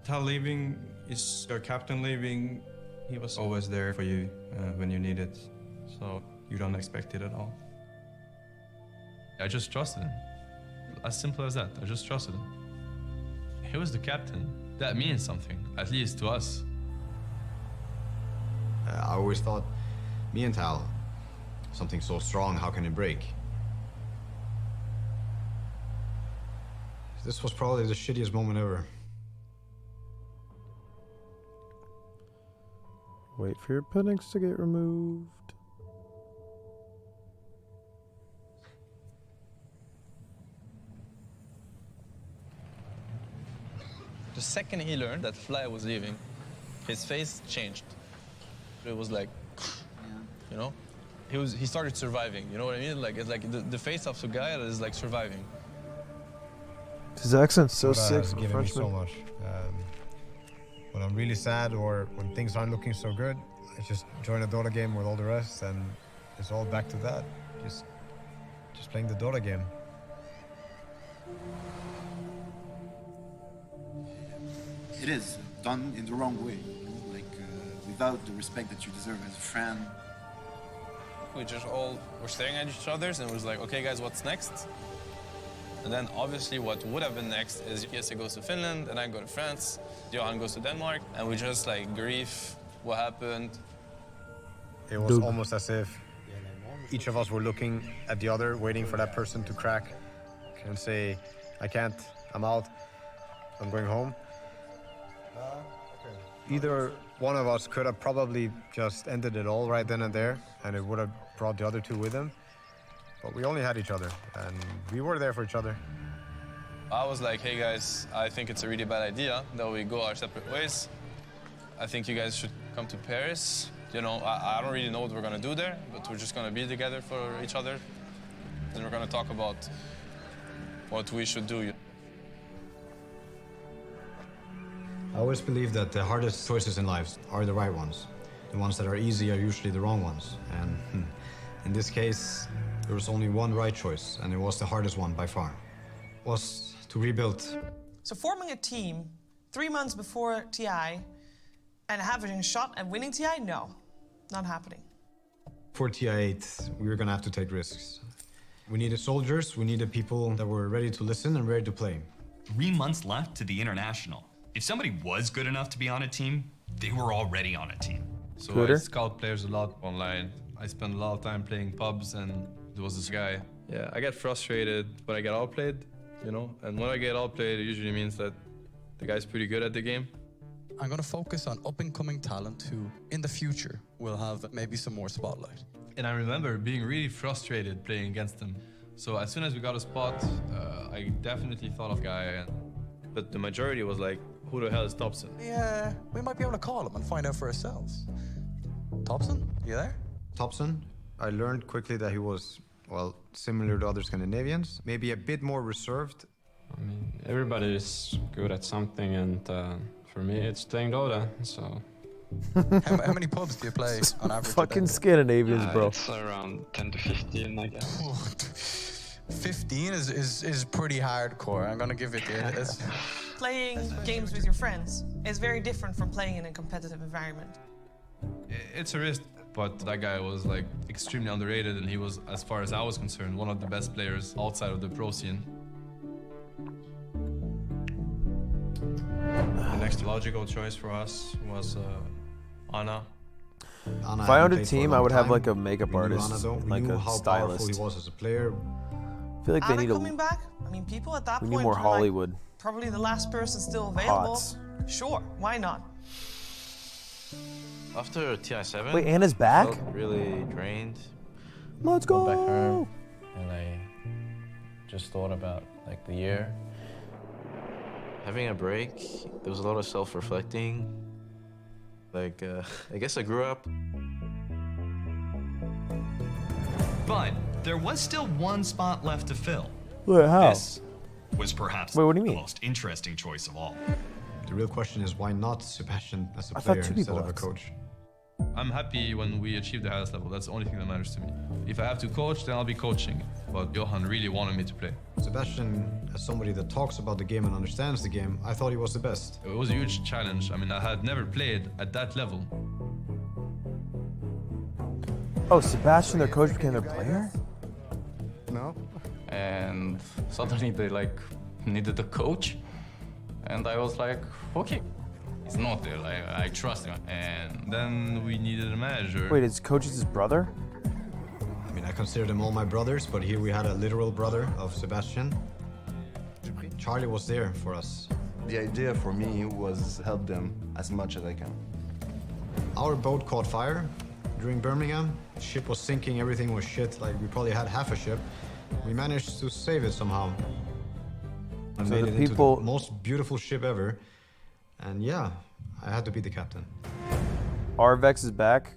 Tal leaving is your captain leaving. He was always there for you when you need it, so you don't expect it at all. I just trusted him. As simple as that. I just trusted him. He was the captain. That means something, at least to us. I always thought, me and Tal, something so strong, how can it break? This was probably the shittiest moment ever. Wait for your puddings to get removed. The second he learned that Fly was leaving, his face changed. It was like, you know, he started surviving. You know what I mean? Like it's like the face of a guy that is like surviving. His accent's so Dota sick. has given me so much. When I'm really sad or when things aren't looking so good, I just join a Dota game with all the rest, and it's all back to that. Just playing the Dota game. It is done in the wrong way, you know? Like without the respect that you deserve as a friend. We just all were staring at each other and it was like, okay guys, what's next? And then obviously what would have been next is Jesse goes to Finland and I go to France, Johan goes to Denmark, and we just like grieve what happened. It was almost as if each of us were looking at the other, waiting for that person to crack and say, I can't, I'm out, I'm going home. Either one of us could have probably just ended it all right then and there, and it would have brought the other two with him. But we only had each other, and we were there for each other. I was like, hey guys, I think it's a really bad idea that we go our separate ways. I think you guys should come to Paris. You know, I don't really know what we're gonna do there, but we're just gonna be together for each other. And we're gonna talk about what we should do. I always believe that the hardest choices in life are the right ones. The ones that are easy are usually the wrong ones. And in this case, there was only one right choice, and it was the hardest one by far. It was to rebuild. So forming a team 3 months before TI and having a shot at winning TI, no, not happening. For TI8, we were gonna have to take risks. We needed soldiers, we needed people that were ready to listen and ready to play. 3 months left to the international. If somebody was good enough to be on a team, they were already on a team. So I scout players a lot online. I spend a lot of time playing pubs, and there was this guy. Yeah, I get frustrated when I get outplayed, you know? And when I get outplayed, it usually means that the guy's pretty good at the game. I'm gonna focus on up-and-coming talent who, in the future, will have maybe some more spotlight. And I remember being really frustrated playing against him. So as soon as we got a spot, I definitely thought of guy. But the majority was like, who the hell is Thompson? Yeah, we might be able to call him and find out for ourselves. Thompson, you there? Thompson, I learned quickly that he was, well, similar to other Scandinavians, maybe a bit more reserved. I mean, everybody is good at something, and for me, it's playing Dota, so... how many pubs do you play on average? Fucking Scandinavians, bro. It's around 10 to 15, I guess. 15 is pretty hardcore. I'm gonna give it to you. Playing games with your friends is very different from playing in a competitive environment. It's a risk, but that guy was like extremely underrated, and he was, as far as I was concerned, one of the best players outside of the pro scene. The next logical choice for us was Anna. Anna If I owned a played for team, long I would have time. like a makeup We knew artist, Anna, though. We like knew a how powerful stylist. he was as a player. I feel like they Anna need coming back? I mean, people at that we point need more were Hollywood. like, probably the last person still available. Hots. Sure, why not? After TI7, Wait, Anna's back? I felt really drained. Let's Got back go. home, and I just thought about like the year. Having a break, there was a lot of self-reflecting. Like, I guess I grew up. But there was still one spot left to fill. Wait, how? This was perhaps Wait, what do you the mean? most interesting choice of all. The real question is, why not Sebastian as a I thought player two instead people of a left. coach? I'm happy when we achieve the highest level. That's the only thing that matters to me. If I have to coach, then I'll be coaching. But Johan really wanted me to play. Sebastian, as somebody that talks about the game and understands the game, I thought he was the best. It was a huge challenge. I mean, I had never played at that level. Oh, Sebastian, their coach, became their player? No. and suddenly they like needed a coach, and I was like, okay, he's not there. Like, I trust him. And then we needed a manager. Wait, is coach his brother? I mean, I consider them all my brothers, but here we had a literal brother of Sebastian. Charlie was there for us. The idea for me was help them as much as I can. Our boat caught fire during Birmingham. The ship was sinking, everything was shit. Like, we probably had half a ship. We managed to save it somehow. And So made the it into people- the most beautiful ship ever. And yeah, I had to be the captain. Arvex is back.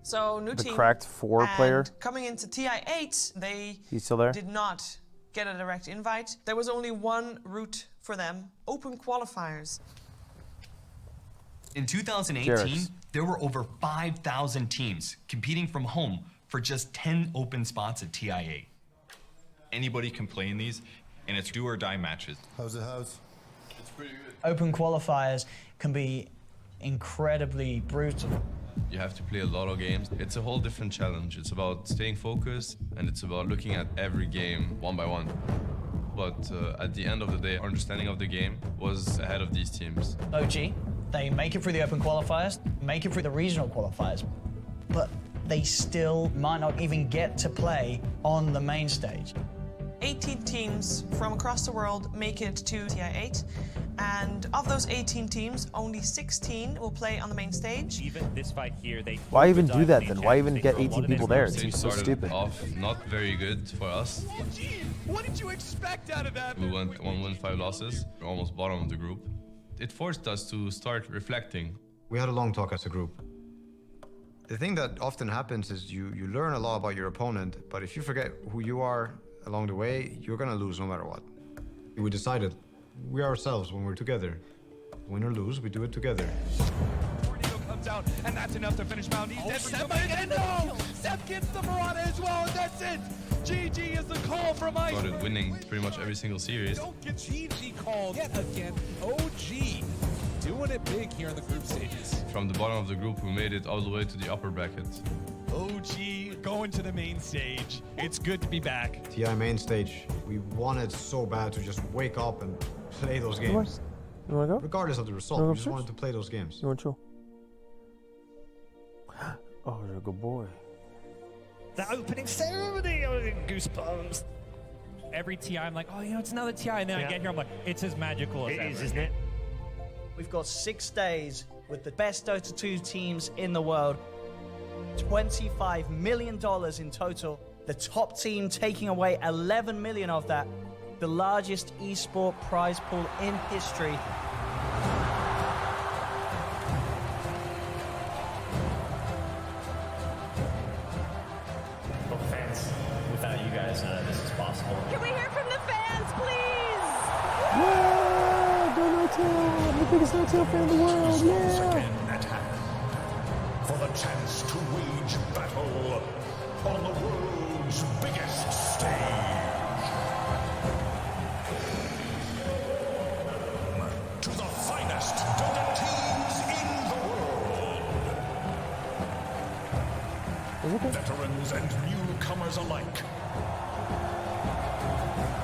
So new The team. cracked 4 and player. Coming into TI8, they He's still there? did not get a direct invite. There was only one route for them: open qualifiers. In 2018, Jarrett's. there were over 5,000 teams competing from home for just 10 open spots at TI8. Anybody can play in these, and it's do or die matches. How's the house? It's pretty good. Open qualifiers can be incredibly brutal. You have to play a lot of games. It's a whole different challenge. It's about staying focused, and it's about looking at every game one by one. But at the end of the day, our understanding of the game was ahead of these teams. OG, they make it through the open qualifiers, make it through the regional qualifiers, but they still might not even get to play on the main stage. 18 teams from across the world make it to TI8, and of those 18 teams, only 16 will play on the main stage. Even this fight here, they Why even do that then? Why even get 18 people there? It Stage seems so started stupid. off not very good for us. What did you expect out of that? We went 1 win, 5 losses. We're almost bottom of the group. It forced us to start reflecting. We had a long talk as a group. The thing that often happens is you learn a lot about your opponent, but if you forget who you are along the way, you're gonna lose no matter what. We decided, we are ourselves when we're together. Win or lose, we do it together. Tornado comes out, and that's enough to finish round. He's dead. Sep might get it. No! Sep gets the Murata as well, and that's it. GG is the call from Ice. Started winning pretty much every single series. Don't get GG called yet again. OG doing it big here in the group stages. From the bottom of the group, we made it all the way to the upper bracket. OG going to the main stage. It's good to be back. TI main stage, we wanted so bad to just wake up and play those games. You wanna go? Regardless of the result, You wanna we go just first? wanted to play those games. You want to chill? Oh, you're a good boy. The opening ceremony, goosebumps. Every TI, I'm like, oh, you know, it's another TI, and then I get here, I'm like, it's as magical as It ever. is, isn't it? We've got 6 days with the best Dota 2 teams in the world. $25 million in total. The top team taking away 11 million of that. The largest esport prize pool in history. Well, fans, without you guys, this is possible. Can we hear from the fans, please? Yeah! Go No-Tail! I'm the biggest No-Tail fan in the world! Yeah! At hand for the chance to wage battle on the world's biggest stage. To the finest Dota teams in the world. Veterans and newcomers alike.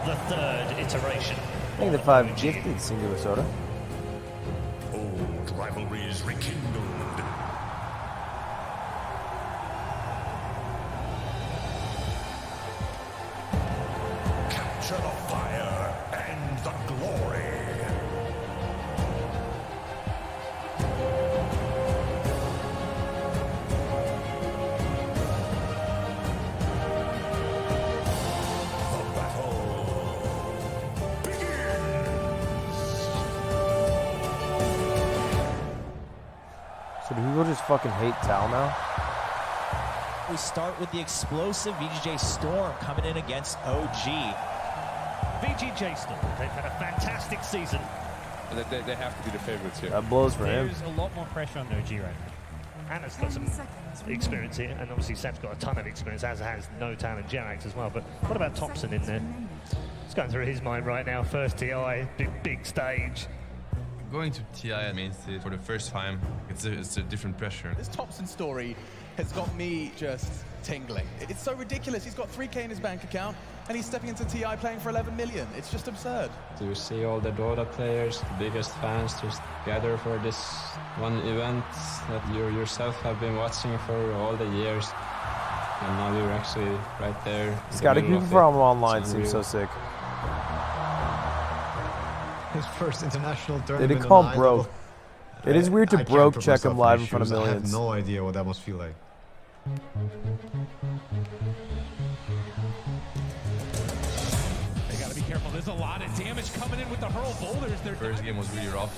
The third iteration. Thank the 5 gifted singular soda. Old rivalries rekindled. Capture the fire and the glory. The battle begins. So do people just fucking hate Tal now? We start with the explosive VGJ Storm coming in against OG. VGJ Storm, they've had a fantastic season. They have to be the favorites here. That blows for him. There's a lot more pressure on OG right now. Anna's got some experience here, and obviously Sep's got a ton of experience, as has No-Tail and Jerax as well. But what about Thompson in there? It's going through his mind right now. First TI, big stage. Going to TI main stage for the first time, it's a different pressure. This Thompson story has got me just tingling. It's so ridiculous. He's got 3K in his bank account, and he's stepping into TI playing for 11 million. It's just absurd. To see all the Dota players, the biggest fans, just gather for this one event that you yourself have been watching for all the years. And now you're actually right there. It's got to keep from online. Seems so sick. His first international They tournament. did call him on broke. high It is weird to I can't broke put check him myself live his in front of shoes. I millions. have no idea what that must feel like. They got to be careful. There's a lot of damage coming in with the hurl boulders. Their First game was really rough.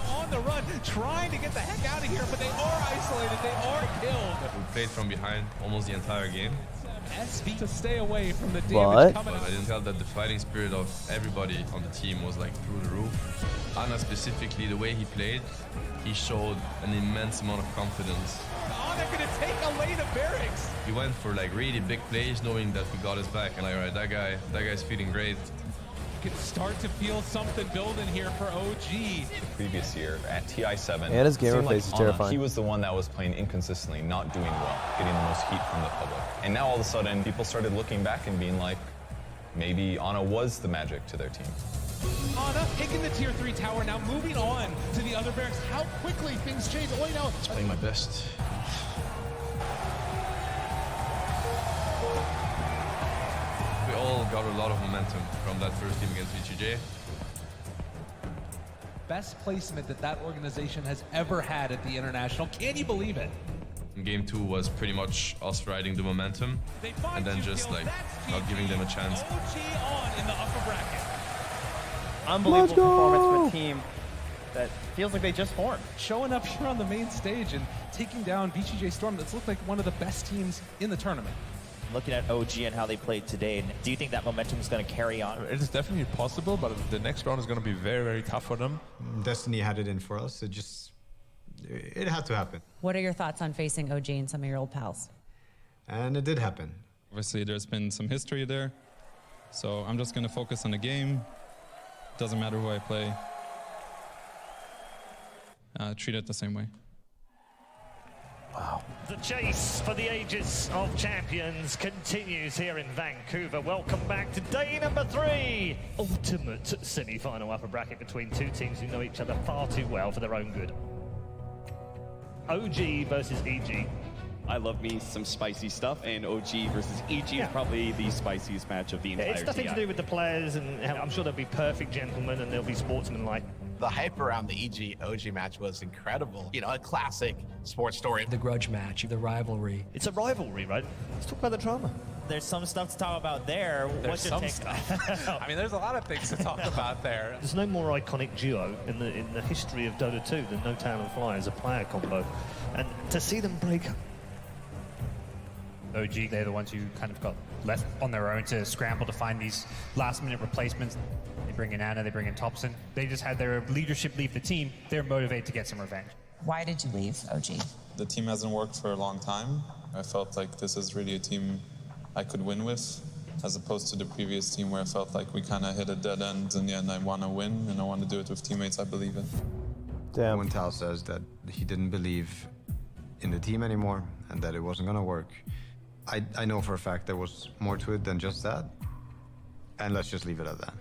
on the run, trying to get the heck out of here, but they are isolated. They are killed. We played from behind almost the entire game. SB to stay away from the damage What? coming But out. I didn't tell that the fighting spirit of everybody on the team was like through the roof. Anna specifically, the way he played, he showed an immense amount of confidence. Oh, they're going to take away the barracks. He went for like really big plays, knowing that we got his back. And like, all right, that guy's feeling great. You can start to feel something building here for OG. The previous year at TI7, And his gamer seemed face is Anna, terrifying. He was the one that was playing inconsistently, not doing well, getting the most heat from the public. And now all of a sudden, people started looking back and being like, maybe Anna was the magic to their team. Anna taking the tier 3 tower, now moving on to the other barracks. How quickly things change. Oh, now Playing my best. We all got a lot of momentum from that first game against VGJ. best placement that organization has ever had at the International. Can you believe it? Game 2 was pretty much us riding the momentum and then just like not giving them a chance. OG in the upper bracket. Unbelievable performance for a team that feels like they just formed. Showing up here on the main stage and taking down VGJ Storm, that's looked like one of the best teams in the tournament. Looking at OG and how they played today, do you think that momentum is going to carry on? It is definitely possible, but the next round is going to be very, very tough for them. Destiny had it in for us. It had to happen. What are your thoughts on facing OG and some of your old pals? And it did happen. Obviously, there's been some history there, so I'm just going to focus on the game. Doesn't matter who I play. Treat it the same way. Wow. The chase for the ages of champions continues here in Vancouver. Welcome back to day number 3. Ultimate semi-final upper bracket between two teams who know each other far too well for their own good. OG versus EG. I love me some spicy stuff, and OG versus EG is probably the spiciest match of the entire It's nothing TI. to do with the players, and I'm sure they'll be perfect gentlemen and they'll be sportsmanlike. The hype around the EG-OG match was incredible. You know, a classic sports story. The grudge match, the rivalry. It's a rivalry, right? Let's talk about the drama. There's some stuff to talk about there. What's your take? I mean, there's a lot of things to talk about there. There's no more iconic duo in the history of Dota 2 than No Tail and Fly as a player combo. And to see them break up. OG, they're the ones who kind of got left on their own to scramble to find these last-minute replacements. They bring in Anna, they bring in Thompson. They just had their leadership leave the team. They're motivated to get some revenge. Why did you leave OG? The team hasn't worked for a long time. I felt like this is really a team I could win with, as opposed to the previous team where I felt like we kind of hit a dead end in the end. I want to win, and I want to do it with teammates I believe in. Damn. When Tal says that he didn't believe in the team anymore and that it wasn't going to work, I know for a fact there was more to it than just that. And let's just leave it at that.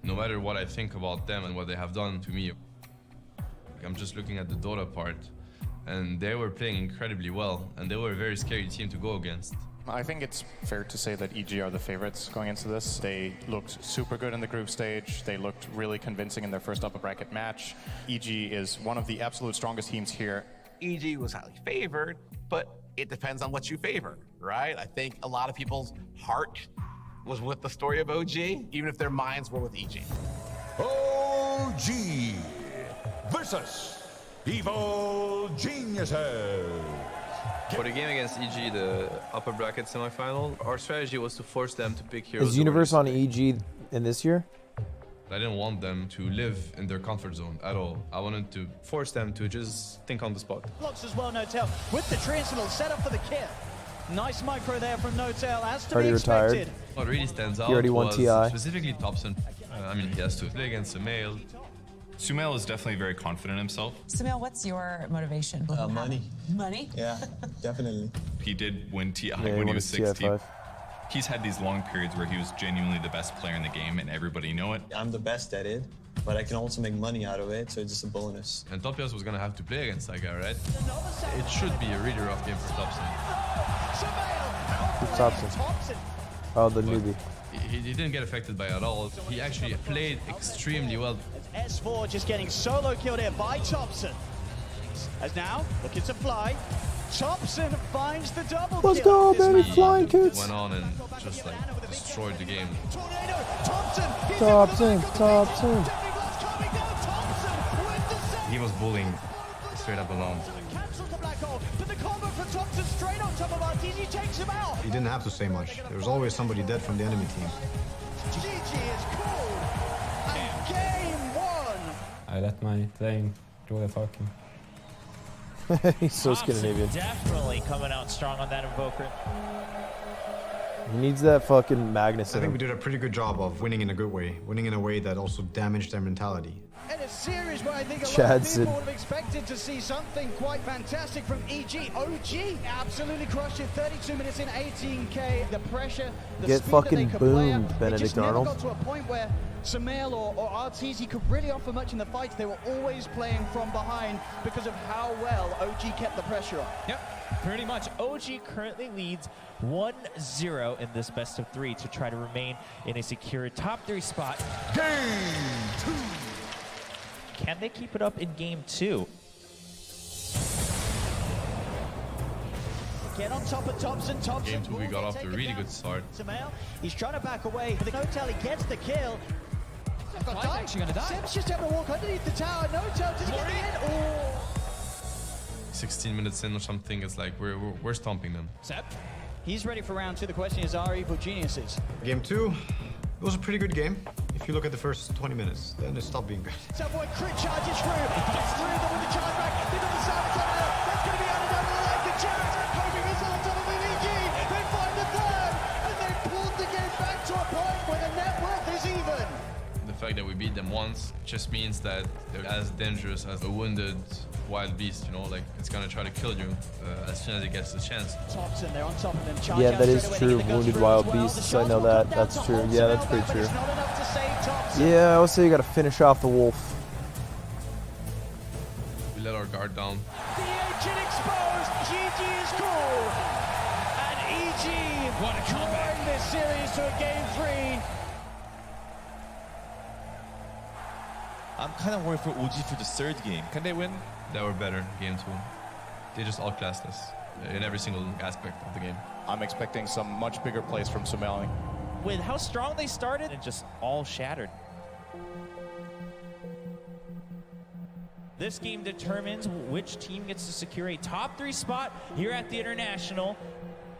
No matter what I think about them and what they have done to me, I'm just looking at the Dota part, and they were playing incredibly well, and they were a very scary team to go against. I think it's fair to say that EG are the favorites going into this. They looked super good in the group stage. They looked really convincing in their first upper bracket match. EG is one of the absolute strongest teams here. EG was highly favored, but it depends on what you favor, right? I think a lot of people's heart was with the story of OG, even if their minds were with EG. OG versus Evil Geniuses. For the game against EG, the upper bracket semifinal, our strategy was to force them to pick heroes. Is Universe on EG in this year? I didn't want them to live in their comfort zone at all. I wanted to force them to just think on the spot. Blocks as well, No-Tail, with the Transcendental set up for the kill. Nice micro there from No-Tail, as to Already be expected. retired. What really stands out He already won was TI. specifically Thompson. I mean, he has to play against a male. Sumail is definitely very confident in himself. Sumail, what's your motivation? Money. Money? Yeah, definitely. He did win TI Yeah, when he won was a 16. TI5. He's had these long periods where he was genuinely the best player in the game and everybody know it. I'm the best at it, but I can also make money out of it, so it's just a bonus. And Topias was gonna have to play against that guy, right? It should be a really rough game for Thompson. Who's Thompson? Oh, the newbie. He didn't get affected by it at all. He actually played extremely well. S4 just getting solo killed here by Thompson. As now, looking to fly. Thompson finds the double Let's kill. go, baby, flying kids. Went on and just like destroyed the game. Thompson. He was bullying straight up alone. But the combo for Thompson straight on top of RTG takes him out. He didn't have to say much. There was always somebody dead from the enemy team. GG is called. And game one. I let my playing do the talking. He's so Scandinavian. Definitely coming out strong on that Invoker. He needs that fucking Magnus I in think him. we did a pretty good job of winning in a good way, winning in a way that also damaged their mentality. In a series where I think a lot of Chadson. people would have expected to see something quite fantastic from EG. OG absolutely crushed it. 32 minutes in, 18k. The pressure, the Get speed fucking that they could play boomed, at, Benedict it just never Arnold. got to a point where Sumail or RTZ could really offer much in the fights. They were always playing from behind because of how well OG kept the pressure on. Yep, pretty much. OG currently leads 1-0 in this best of three to try to remain in a secure top 3 spot. Game 2. Can they keep it up in game 2? Get on top of Thompson. Game 2 we got off to a really good start. Sumail, he's trying to back away. The No-Tail, he gets the kill. Got actually gonna die. Sims just having to walk underneath the tower. No-Tail, does he get the in? Oh. 16 minutes in or something, it's like we're stomping them. Sep, he's ready for round 2. The question is, are evil geniuses? Game 2, it was a pretty good game. If you look at the first 20 minutes, then it stopped being good. Subway crit charges through. It's through them with the charge back. They got the Savage on there. That's going to be added over the leg. The Jarrett hoping missile on top of EG. They find the third, and they pulled the game back to a point where the net worth is even. The fact that we beat them once just means that they're as dangerous as a wounded wild beast, you know, like it's gonna try to kill you as soon as it gets the chance. Thompson, they're on top of them. Charge Yeah, out that is straight away. They true. get the Wounded guns wild through as well. beasts. The I shots know will that. come down That's to true. hold Yeah, that's Sumail pretty back, but true. it's not enough to save Thompson. Yeah, I would say you gotta finish off the wolf. We let our guard down. The agent exposed. GG is cool. And EG drawing this series to a game 3. I'm kind of worried for OG for the third game. Can they win? They were better game 2. They just outclassed us in every single aspect of the game. I'm expecting some much bigger plays from Sumail. With how strong they started, it just all shattered. This game determines which team gets to secure a top 3 spot here at the International.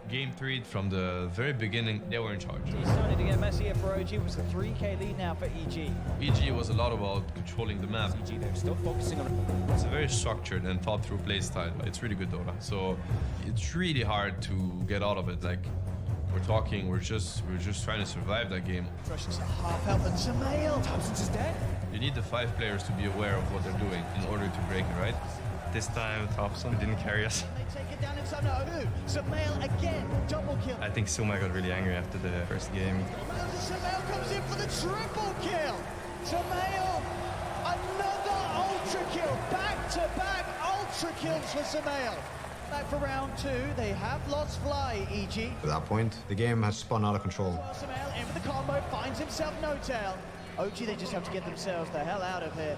Game 3, from the very beginning, they were in charge. It's starting to get messy here for OG. It was a 3k lead now for EG. EG was a lot about controlling the map. EG, they're still focusing on It's a very structured and thought through play style. It's really good Dota. So it's really hard to get out of it. Like we're talking, we're just trying to survive that game. Russians at half health and Sumail. Thompson's is dead. You need the 5 players to be aware of what they're doing in order to break it, right? This time Thompson didn't carry us. They take it down inside now. Sumail again, double kill. I think Suma got really angry after the first game. Sumail comes in for the triple kill. Sumail, another ultra kill. Back-to-back ultra kills for Sumail. Back for round 2. They have lost Fly, EG. At that point, the game has spun out of control. Sumail in with the combo, finds himself No-Tail. OG, they just have to get themselves the hell out of here.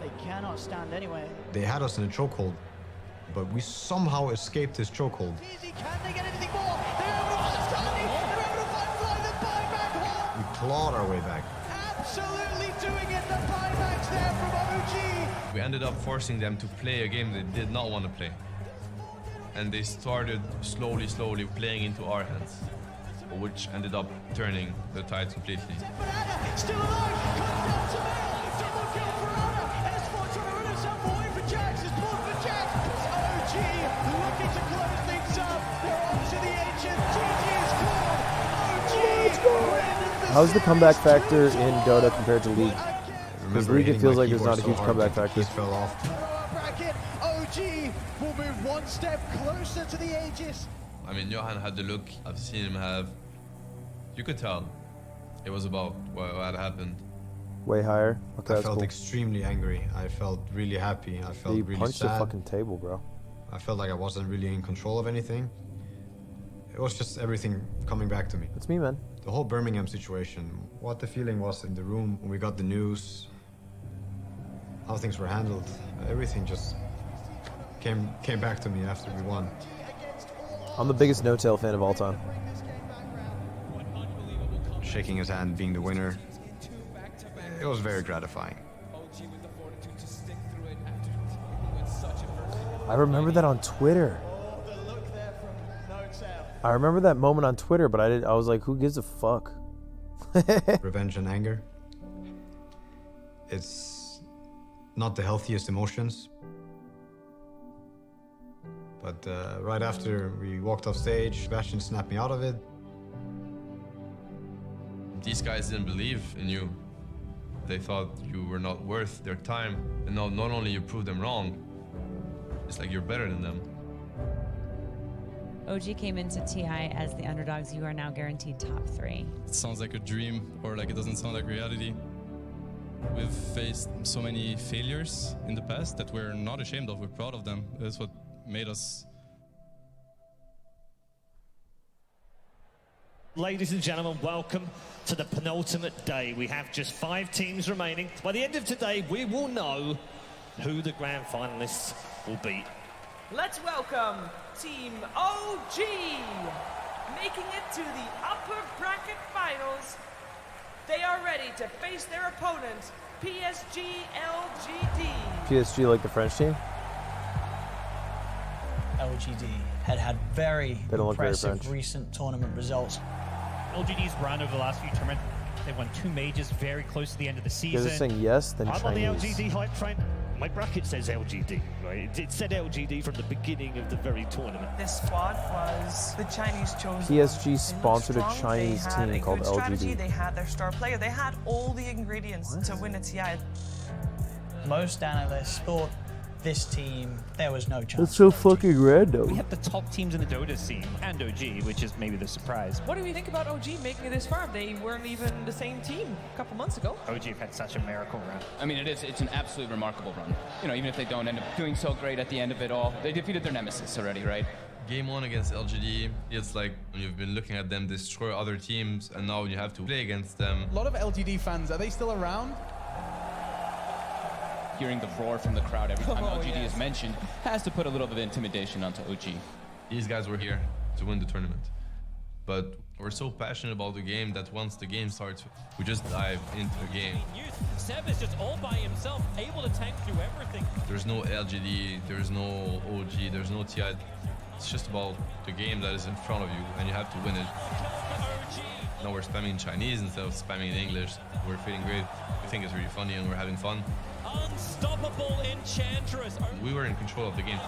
They cannot stand anyway. They had us in a chokehold, but we somehow escaped this chokehold. Easy, can they get anything more? They're able to understand it. They're able to find Fly, the buyback hole. We clawed our way back. Absolutely doing it. The buybacks there from OG. We ended up forcing them to play a game they did not want to play. And they started slowly playing into our hands, which ended up turning the tide completely. Still alive. Comes down to Mel. Double kill for Anna. S4 trying to run himself away for Jax. It's pulled for Jax. OG looking to close things up. They're on to the ancient. GG is called. OG. How's the comeback factor in Dota compared to League? This league, it feels like there's not a huge comeback factor. Fell off. Bracket, OG will move one step closer to the Aegis. I mean, Johan had the look I've seen him have. You could tell it was about what had happened. Way higher. Okay, I felt cool. extremely angry. I felt really happy. I felt You really punched sad. the fucking table, bro. I felt like I wasn't really in control of anything. It was just everything coming back to me. That's me, man. The whole Birmingham situation, what the feeling was in the room when we got the news, how things were handled, everything just came back to me after we won. I'm the biggest no-tail fan of all time. Shaking his hand, being the winner, it was very gratifying. I remember that on Twitter. I remember that moment on Twitter, but I was like, who gives a fuck? Revenge and anger. It's not the healthiest emotions. But right after we walked off stage, Sebastian snapped me out of it. These guys didn't believe in you. They thought you were not worth their time. And now not only you proved them wrong, it's like you're better than them. OG came into TI as the underdogs. You are now guaranteed top 3. It sounds like a dream, or like it doesn't sound like reality. We've faced so many failures in the past that we're not ashamed of. We're proud of them. That's what made us. Ladies and gentlemen, welcome to the penultimate day. We have just 5 teams remaining. By the end of today, we will know who the grand finalists will be. Let's welcome Team OG, making it to the upper bracket finals. They are ready to face their opponent, PSG LGD. PSG like the French team? LGD had very They don't look very impressive French. recent tournament results. LGD's run over the last few tournaments, they won 2 majors very close to the end of the You season. guys are saying yes, then I'm on the Chinese. LGD hype train. My bracket says LGD, right? It said LGD from the beginning of the very tournament. This squad was the Chinese chosen. PSG sponsored a Chinese They had team a called good strategy. LGD. They had their star player. They had all the ingredients to win a TI. Most analysts thought this team, there was no chance. That's so fucking random. We have the top teams in the Dota scene, and OG, which is maybe the surprise. What do we think about OG making it this far? They weren't even the same team a couple months ago. OG have had such a miracle run. I mean, it's an absolutely remarkable run. You know, even if they don't end up doing so great at the end of it all, they defeated their nemesis already, right? Game 1 against LGD, it's like you've been looking at them destroy other teams, and now you have to play against them. A lot of LGD fans, are they still around? Hearing the roar from the crowd every time LGD is mentioned has to put a little bit of intimidation onto OG. These guys were here to win the tournament. But we're so passionate about the game that once the game starts, we just dive into the game. Seb is just all by himself, able to tank through everything. There's no LGD, there's no OG, there's no TI. It's just about the game that is in front of you, and you have to win it. Now we're spamming Chinese instead of spamming in English. We're feeling great. We think it's really funny, and we're having fun. Unstoppable Enchantress. We were in control of the game.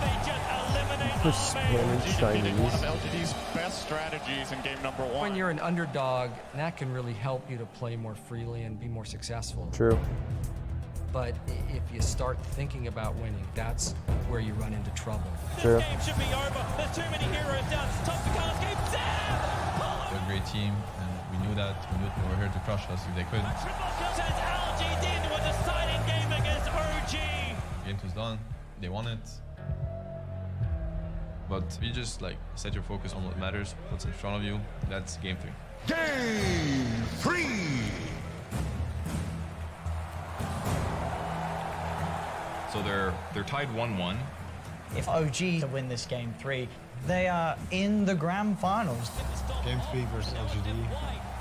They just eliminate We're spamming Chinese. One of LGD's best strategies in game number 1. When you're an underdog, that can really help you to play more freely and be more successful. True. But if you start thinking about winning, that's where you run into trouble. True. This game should be over. There's too many heroes down. It's tough to call this game. They're a great team, and we knew that. We knew they were here to crush us if they could. Sends LGD into a deciding game against OG. Game 2's done. They won it. But you just like set your focus on what matters, what's in front of you. That's game 3. Game 3. So they're tied 1-1. If OG win this game 3, they are in the grand finals. Game 3 versus LGD.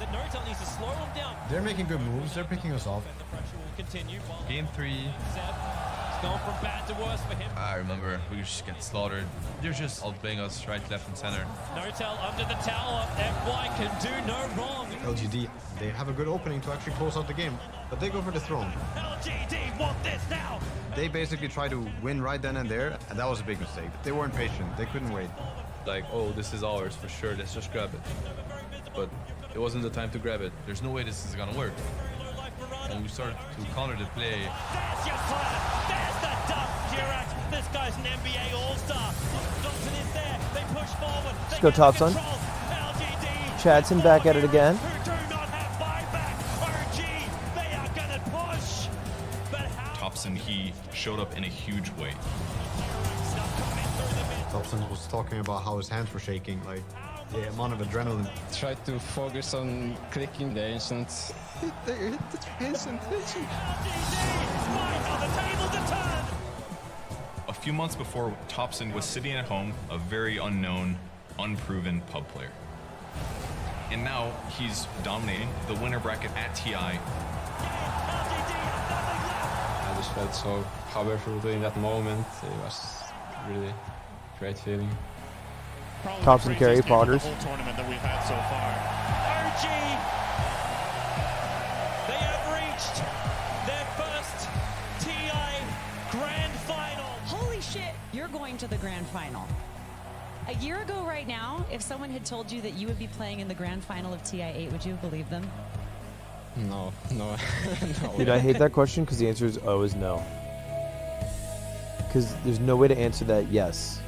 The Nortel needs to slow them down. They're making good moves. They're picking us off. The pressure will continue. Game 3. Seb is going from bad to worse for him. I remember we just get slaughtered. They're just outplaying us right, left, and center. Nortel under the tower. FY can do no wrong. LGD, they have a good opening to actually close out the game, but they go for the throne. LGD want this now. They basically try to win right then and there, and that was a big mistake. They weren't patient. They couldn't wait. Like, oh, this is ours for sure. Let's just grab it. But it wasn't the time to grab it. There's no way this is gonna work. and we start to counter the play. There's your slam. There's the dunk, Durax. This guy's an NBA All-Star. Thompson is there. They push forward. Let's go, Thompson. Chadson back at it again. Thompson, he showed up in a huge way. Thompson was talking about how his hands were shaking, like the amount of adrenaline. Try to focus on clicking the ancient. Hit the ancient. A few months before, Thompson was sitting at home, a very unknown, unproven pub player. And now he's dominating the winner bracket at TI. I just felt so powerful in that moment. It was really great feeling. Thompson carry Poggers. The whole tournament that we've had so far. OG, they have reached their first TI Grand Final. Holy shit, you're going to the Grand Final. A year ago right now, if someone had told you that you would be playing in the Grand Final of TI8, would you have believed them? No, no, no. Dude, I hate that question because the answer is always no. Because there's no way to answer that yes.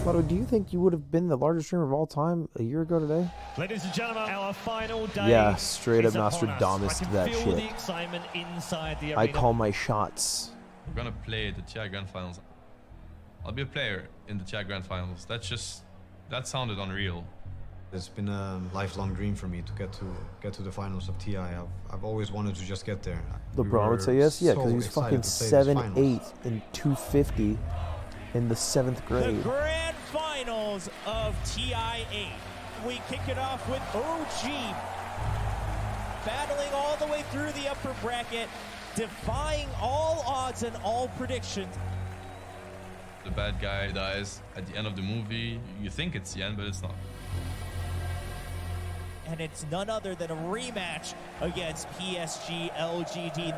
Lotto, do you think you would have been the largest streamer of all time a year ago today? Ladies and gentlemen, our final day. Yeah, straight up is upon us. Nostradamus to that I can feel shit. the excitement inside the I arena. call my shots. We're gonna play the TI Grand Finals. I'll be a player in the TI Grand Finals. That sounded unreal. It's been a lifelong dream for me to get to the finals of TI. I've always wanted to just get there. LeBron would say yes, yeah, because so he's fucking excited to play this 7'8" and 250 in the 7th The grade. Grand Finals of TI8. We kick it off with OG battling all the way through the upper bracket, defying all odds and all predictions. The bad guy dies at the end of the movie. You think it's the end, but it's not. And it's none other than a rematch against PSG LGD.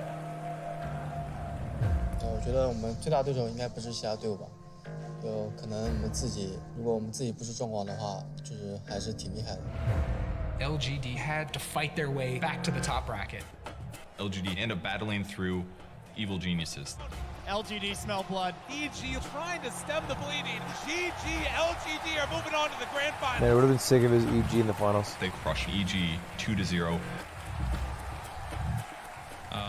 我觉得我们最大对手应该不是其他队伍吧，就可能我们自己，如果我们自己不出状况的话，就是还是挺厉害的。 LGD had to fight their way back to the top bracket. LGD end up battling through evil geniuses. LGD smell blood. EG trying to stem the bleeding. GG, LGD are moving on to the grand final. Man, it would have been sick if it was EG in the finals. They crush EG 2-0.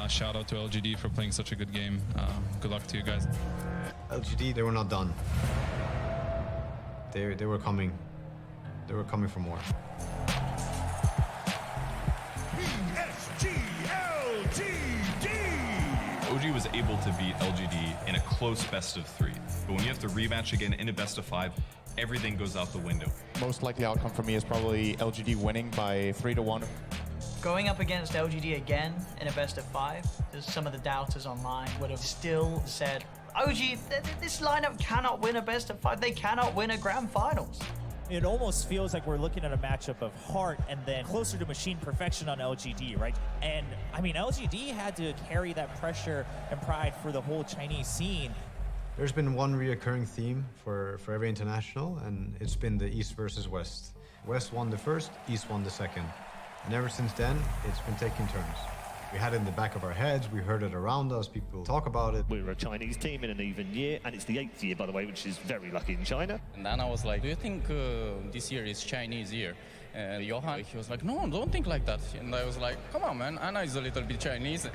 Shout out to LGD for playing such a good game. Good luck to you guys. LGD, they were not done. They were coming. They were coming for more. OG was able to beat LGD in a close best of 3. But when you have to rematch again in a best of 5, everything goes out the window. Most likely outcome for me is probably LGD winning by 3-1. Going up against LGD again in a best of 5, some of the doubters online would have still said, OG, this lineup cannot win a best of 5. They cannot win a grand finals. It almost feels like we're looking at a matchup of heart and then closer to machine perfection on LGD, right? And I mean, LGD had to carry that pressure and pride for the whole Chinese scene. There's been one reoccurring theme for every international, and it's been the East versus West. West won the first, East won the second. And ever since then, it's been taking turns. We had it in the back of our heads, we heard it around us, people talk about it. We were a Chinese team in an even year, and it's the 8th year, by the way, which is very lucky in China. And then I was like, do you think this year is Chinese year? And Johan, he was like, no, don't think like that. And I was like, come on, man, Anna is a little bit Chinese.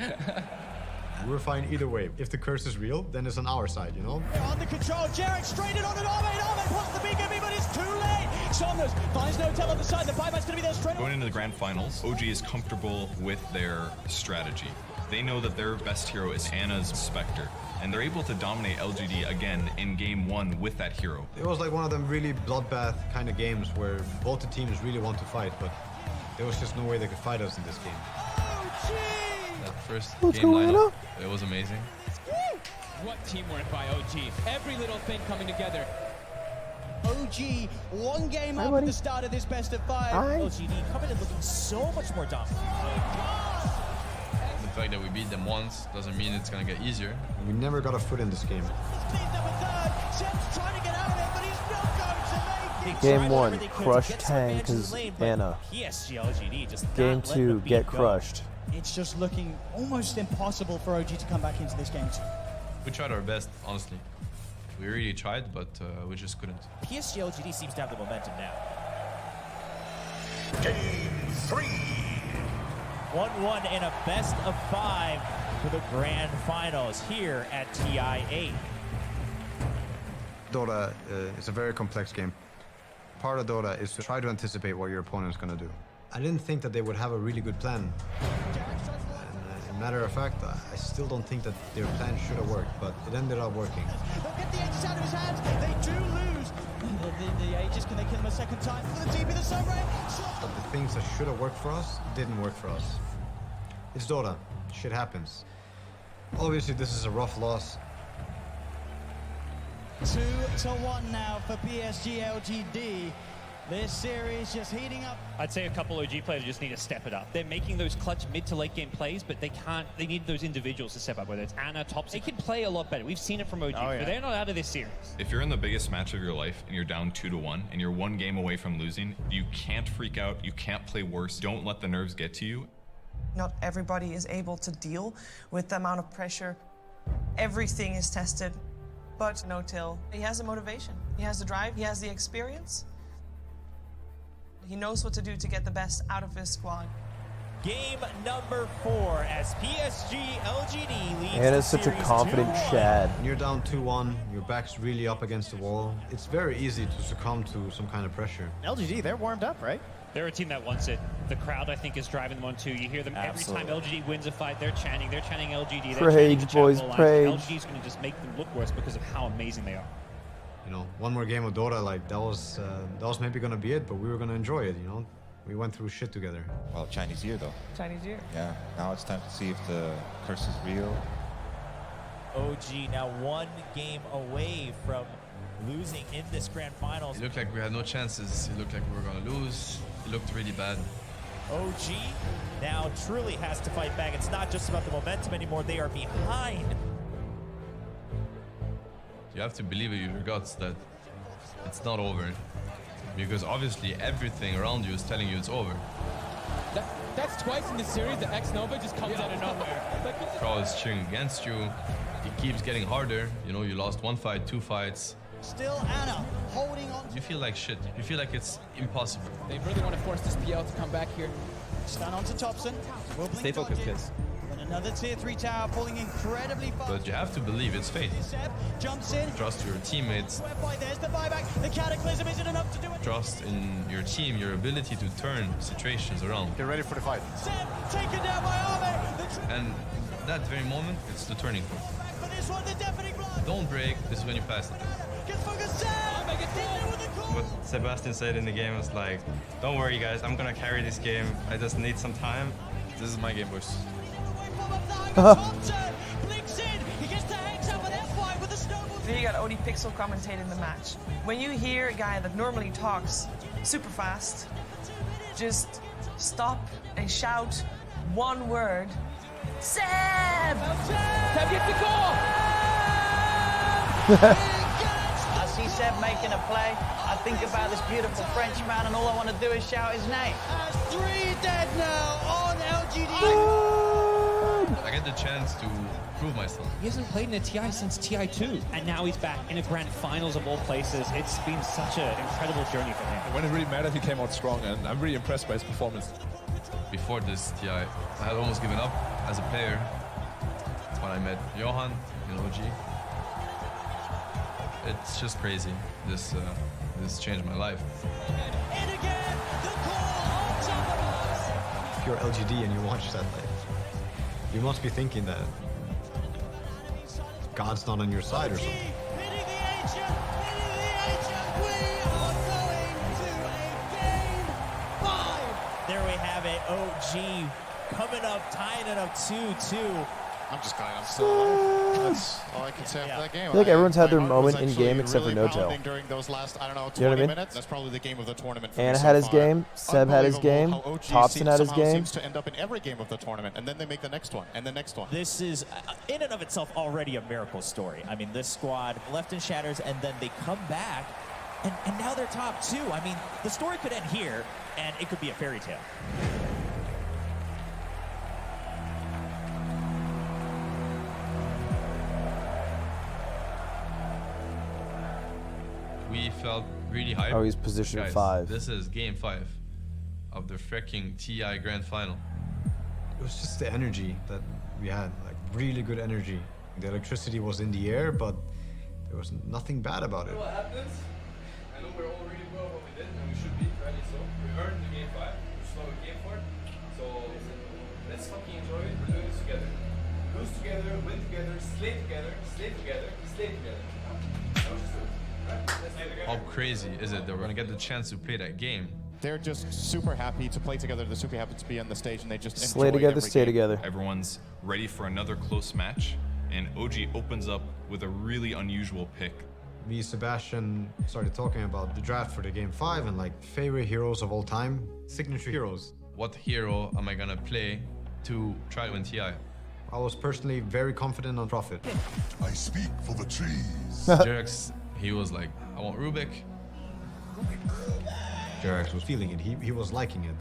We're fine either way. If the curse is real, then it's on our side, you know? Under control, Jarek straight in on an Ahmed. Ahmed wants the BKB, but it's too late. Saunders finds no tell on the side. The buyback's going to be there straight away. Going into the grand finals, OG is comfortable with their strategy. They know that their best hero is Anna's Spectre, and they're able to dominate LGD again in game 1 with that hero. It was like one of them really bloodbath kind of games where both the teams really want to fight, but there was just no way they could fight us in this game. That first What's game going lineup, on? it was amazing. What teamwork by OG. Every little thing coming together. OG, one game Hi, up buddy. at the start of this best of 5. Hi. LGD coming in looking so much more dominant. The fact that we beat them once doesn't mean it's gonna get easier. We never got a foot in this game. Speed number 3rd. Seb's trying to get out of it, but he's not going to make Game 1, crush Tang because Anna. PSG LGD just Game not letting the 2, beat get go. crushed. It's just looking almost impossible for OG to come back into this game too. We tried our best, honestly. We really tried, but we just couldn't. PSG LGD seems to have the momentum now. Game 3. 1-1 in a best of 5 for the grand finals here at TI8. Dota is a very complex game. Part of Dota is to try to anticipate what your opponent's going to do. I didn't think that they would have a really good plan. And as a matter of fact, I still don't think that their plan should have worked, but it ended up working. They'll get the Aegis out of his hands. They do lose. The Aegis, can they kill him a second time? For the TP, the Sunray. But the things that should have worked for us didn't work for us. It's Dota. Shit happens. Obviously, this is a rough loss. 2-1 now for PSG LGD. This series just heating up. I'd say a couple OG players just need to step it up. They're making those clutch mid to late game plays, but they can't. They need those individuals to step up, whether it's Anna, Thompson. They can play a lot better. We've seen it from OG, but they're not out of this series. If you're in the biggest match of your life and you're down 2-1 and you're one game away from losing, you can't freak out. You can't play worse. Don't let the nerves get to you. Not everybody is able to deal with the amount of pressure. Everything is tested, but No-Till, he has the motivation, he has the drive, he has the experience. He knows what to do to get the best out of his squad. Game number 4 as PSG LGD leads. Anna's such a confident Chad. When you're down 2-1, your back's really up against the wall. It's very easy to succumb to some kind of pressure. LGD, they're warmed up, right? They're a team that wants it. The crowd, I think, is driving them on too. You hear them every time LGD wins a fight. They're chanting LGD. They're chanting the Prage, boys, chapel line. Prage. LGD's going to just make them look worse because of how amazing they are. You know, one more game of Dota, like that was maybe gonna be it, but we were gonna enjoy it. You know, we went through shit together. Well, Chinese year though. Chinese year. Yeah. Now it's time to see if the curse is real. OG now 1 game away from losing in this grand finals. It looked like we had no chances. It looked like we were going to lose. It looked really bad. OG now truly has to fight back. It's not just about the momentum anymore. They are behind. You have to believe in your guts that it's not over. Because obviously everything around you is telling you it's over. That's twice in this series that X-Nova just comes out of nowhere. The crowd is cheering against you. It keeps getting harder. You know, you lost 1 fight, 2 fights. Still Anna holding on. You feel like shit. You feel like it's impossible. They really want to force this PL to come back here. Stun onto Thompson. Stay focused, kids. And another tier 3 tower falling incredibly fast. But you have to believe it's fate. Seb jumps in. Trust your teammates. There's the buyback. The cataclysm isn't enough to do it. Trust in your team, your ability to turn situations around. Get ready for the fight. Seb taken down by Arme. And that very moment, it's the turning point. For this one, the deafening blood. Don't break. This is when you pass it. Gets focused. Seb. What Sebastian said in the game was like, don't worry guys, I'm gonna carry this game. I just need some time. This is my game, boys. Then you got Odie Pixel commentating the match. When you hear a guy that normally talks super fast, just stop and shout one word, Seb! Seb gets the goal! I see Seb making a play. I think about this beautiful French man, and all I want to do is shout his name. 3 dead now on LGD. I get the chance to prove myself. He hasn't played in a TI since TI2, and now he's back in a grand finals of all places. It's been such an incredible journey for him. When it really mattered, he came out strong, and I'm really impressed by his performance. Before this TI, I had almost given up as a player. When I met Johan in OG, it's just crazy. This changed my life. If you're LGD and you watch that, like, you must be thinking that God's not on your side or something. There we have it. OG coming up, tying it up 2-2. I'm just glad I'm still alive. That's all I can say after that game. I feel like everyone's had their moment in game except for No-Till. During those last, I don't know, 20 You know what I mean? minutes. That's probably the game of the tournament. Anna had his game, Seb had his game, Thompson had his game. Seems to end up in every game of the tournament, and then they make the next one, and the next one. This is, in and of itself, already a miracle story. I mean, this squad left in shatters, and then they come back And now they're top 2. I mean, the story could end here, and it could be a fairy tale. We felt really hyped. Oh, he's positioned Guys, 5. This is game 5 of the freaking TI Grand Final. It was just the energy that we had, like really good energy. The electricity was in the air, but there was nothing bad about it. What happens? I know we're all really well what we did, and we should be, rightly so. We earned the game 5, which is what we came for. So let's fucking enjoy it. We're doing this together. Lose together, win together, slay together, slay together, slay together. That was just it. Right? Let's slay together. How crazy is it that we're gonna get the chance to play that game? They're just super happy to play together. They're super happy to be on the stage, and they just Slay enjoy together, every stay game. together. Everyone's ready for another close match, and OG opens up with a really unusual pick. Me and Sebastian started talking about the draft for the game 5 and like favorite heroes of all time, signature heroes. What hero am I gonna play to try to win TI? I was personally very confident on Prophet. I speak for the trees. Jerax, he was like, I want Rubik. Jerax was feeling it. He was liking it.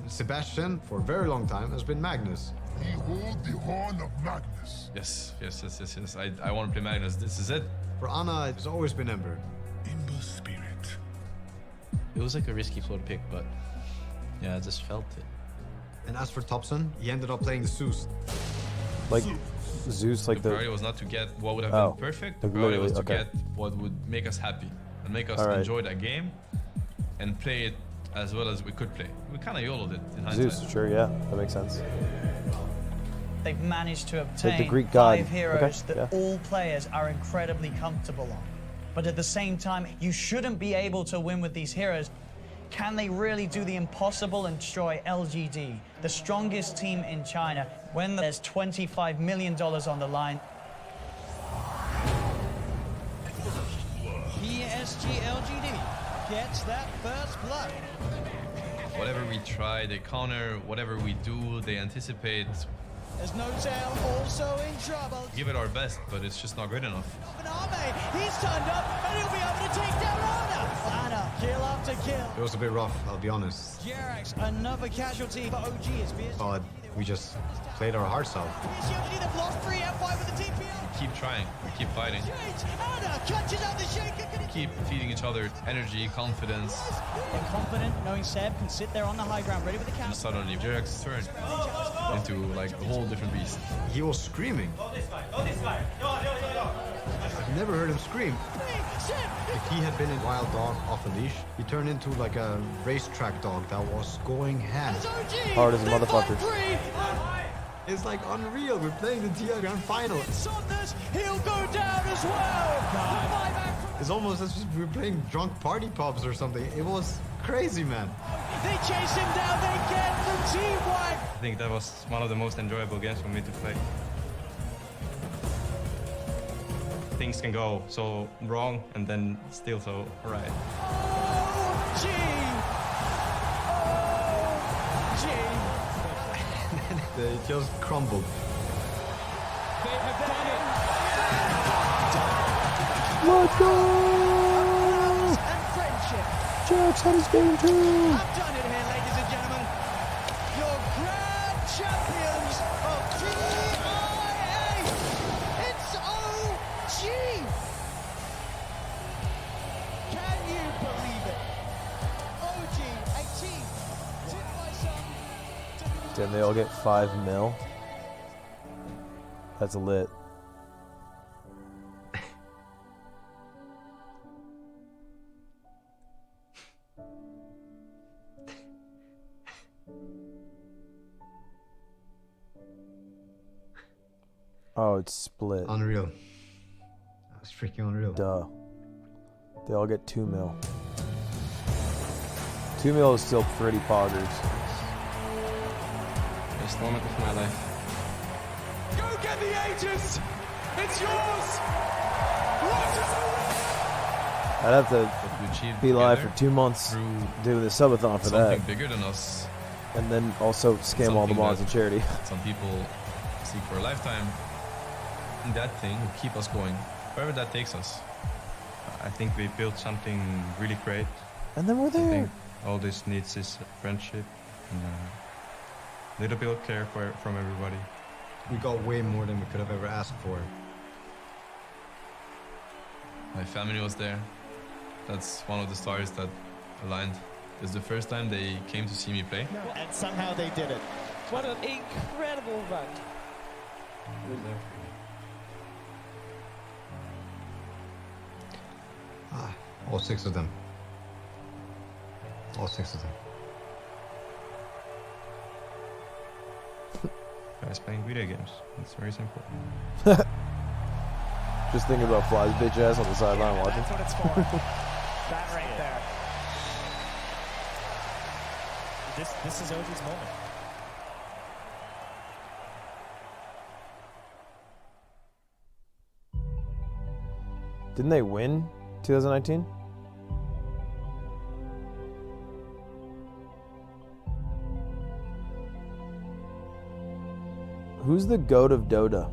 Sebastian, for a very long time, has been Magnus. We hold the horn of Magnus. Yes. I want to play Magnus. This is it. For Ana, it's always been Ember. Ember spirit. It was like a risky float pick, but yeah, I just felt it. And as for Thompson, he ended up playing the Zeus. Like Zeus, like the priority was not to get what would have been perfect. The like priority was to okay. get what would make us happy and make us All right. enjoy that game and play it as well as we could play. We kind of YOLO'd it in hindsight. Zeus, sure, yeah, that makes sense. They've managed to obtain the Greek god. 5 heroes Okay, that all players are incredibly comfortable on. But at the same time, you shouldn't be able to win with these heroes. Can they really do the impossible and destroy LGD, the strongest team in China, when there's $25 million on the line? PSG LGD gets that first blood. Whatever we try, they counter. Whatever we do, they anticipate. There's no tail, also in trouble. Give it our best, but it's just not good enough. He's turned up and he'll be able to take down Ana. Ana, kill after kill. It was a bit rough, I'll be honest. Jerax, another casualty for OG is PSG. But we just played our hearts out. They've lost 3 F5 with the TPO. We keep trying. We keep fighting. Ana catches out the shaker. We keep feeding each other energy, confidence. They're confident, knowing Seb can sit there on the high ground, ready with the And counter. suddenly, Jerax turned into like a whole different beast. He was screaming. Go this way. I've never heard him scream. If he had been a wild dog off a leash, he turned into like a racetrack dog that was going ham. Hard as a motherfucker. It's like unreal. We're playing the TI Grand Final. Saunders, he'll go down as well. It's almost as if we're playing drunk party pops or something. It was crazy, man. They chase him down. They get the team wipe. I think that was one of the most enjoyable games for me to play. Things can go so wrong and then still so right. Oh, They just crumbled. They have done it. Let's go! And friendship. Jerax had his game too! I've done it here, ladies and gentlemen. Your grand champions of TI8. It's OG. Can you believe it? OG, a team, tipped by some. Damn, they all get 5 mil. That's lit. Oh, it's split. Unreal. That's freaking unreal. Duh. They all get 2 mil. 2 mil is still pretty poggers. Best moment of my life. Go get the agents! It's yours! I'd have to We achieved be live for together 2 months through doing the subathon for something that. bigger than us. And then also scam all the Something mods that in charity. Some people seek for a lifetime. And that thing will keep us going, wherever that takes us. I think we built something really great. And then we're I there. think all this needs is friendship and a little bit of care from everybody. We got way more than we could have ever asked for. My family was there. That's one of the stars that aligned. It's the first time they came to see me play. And somehow they did it. What an incredible run. All 6 of them. All 6 of them. Guys playing video games. It's very simple. Just thinking about Fly's bitch ass on the sideline watching. That's what it's for. That right there. This is OG's moment. Didn't they win 2019? Who's the GOAT of Dota?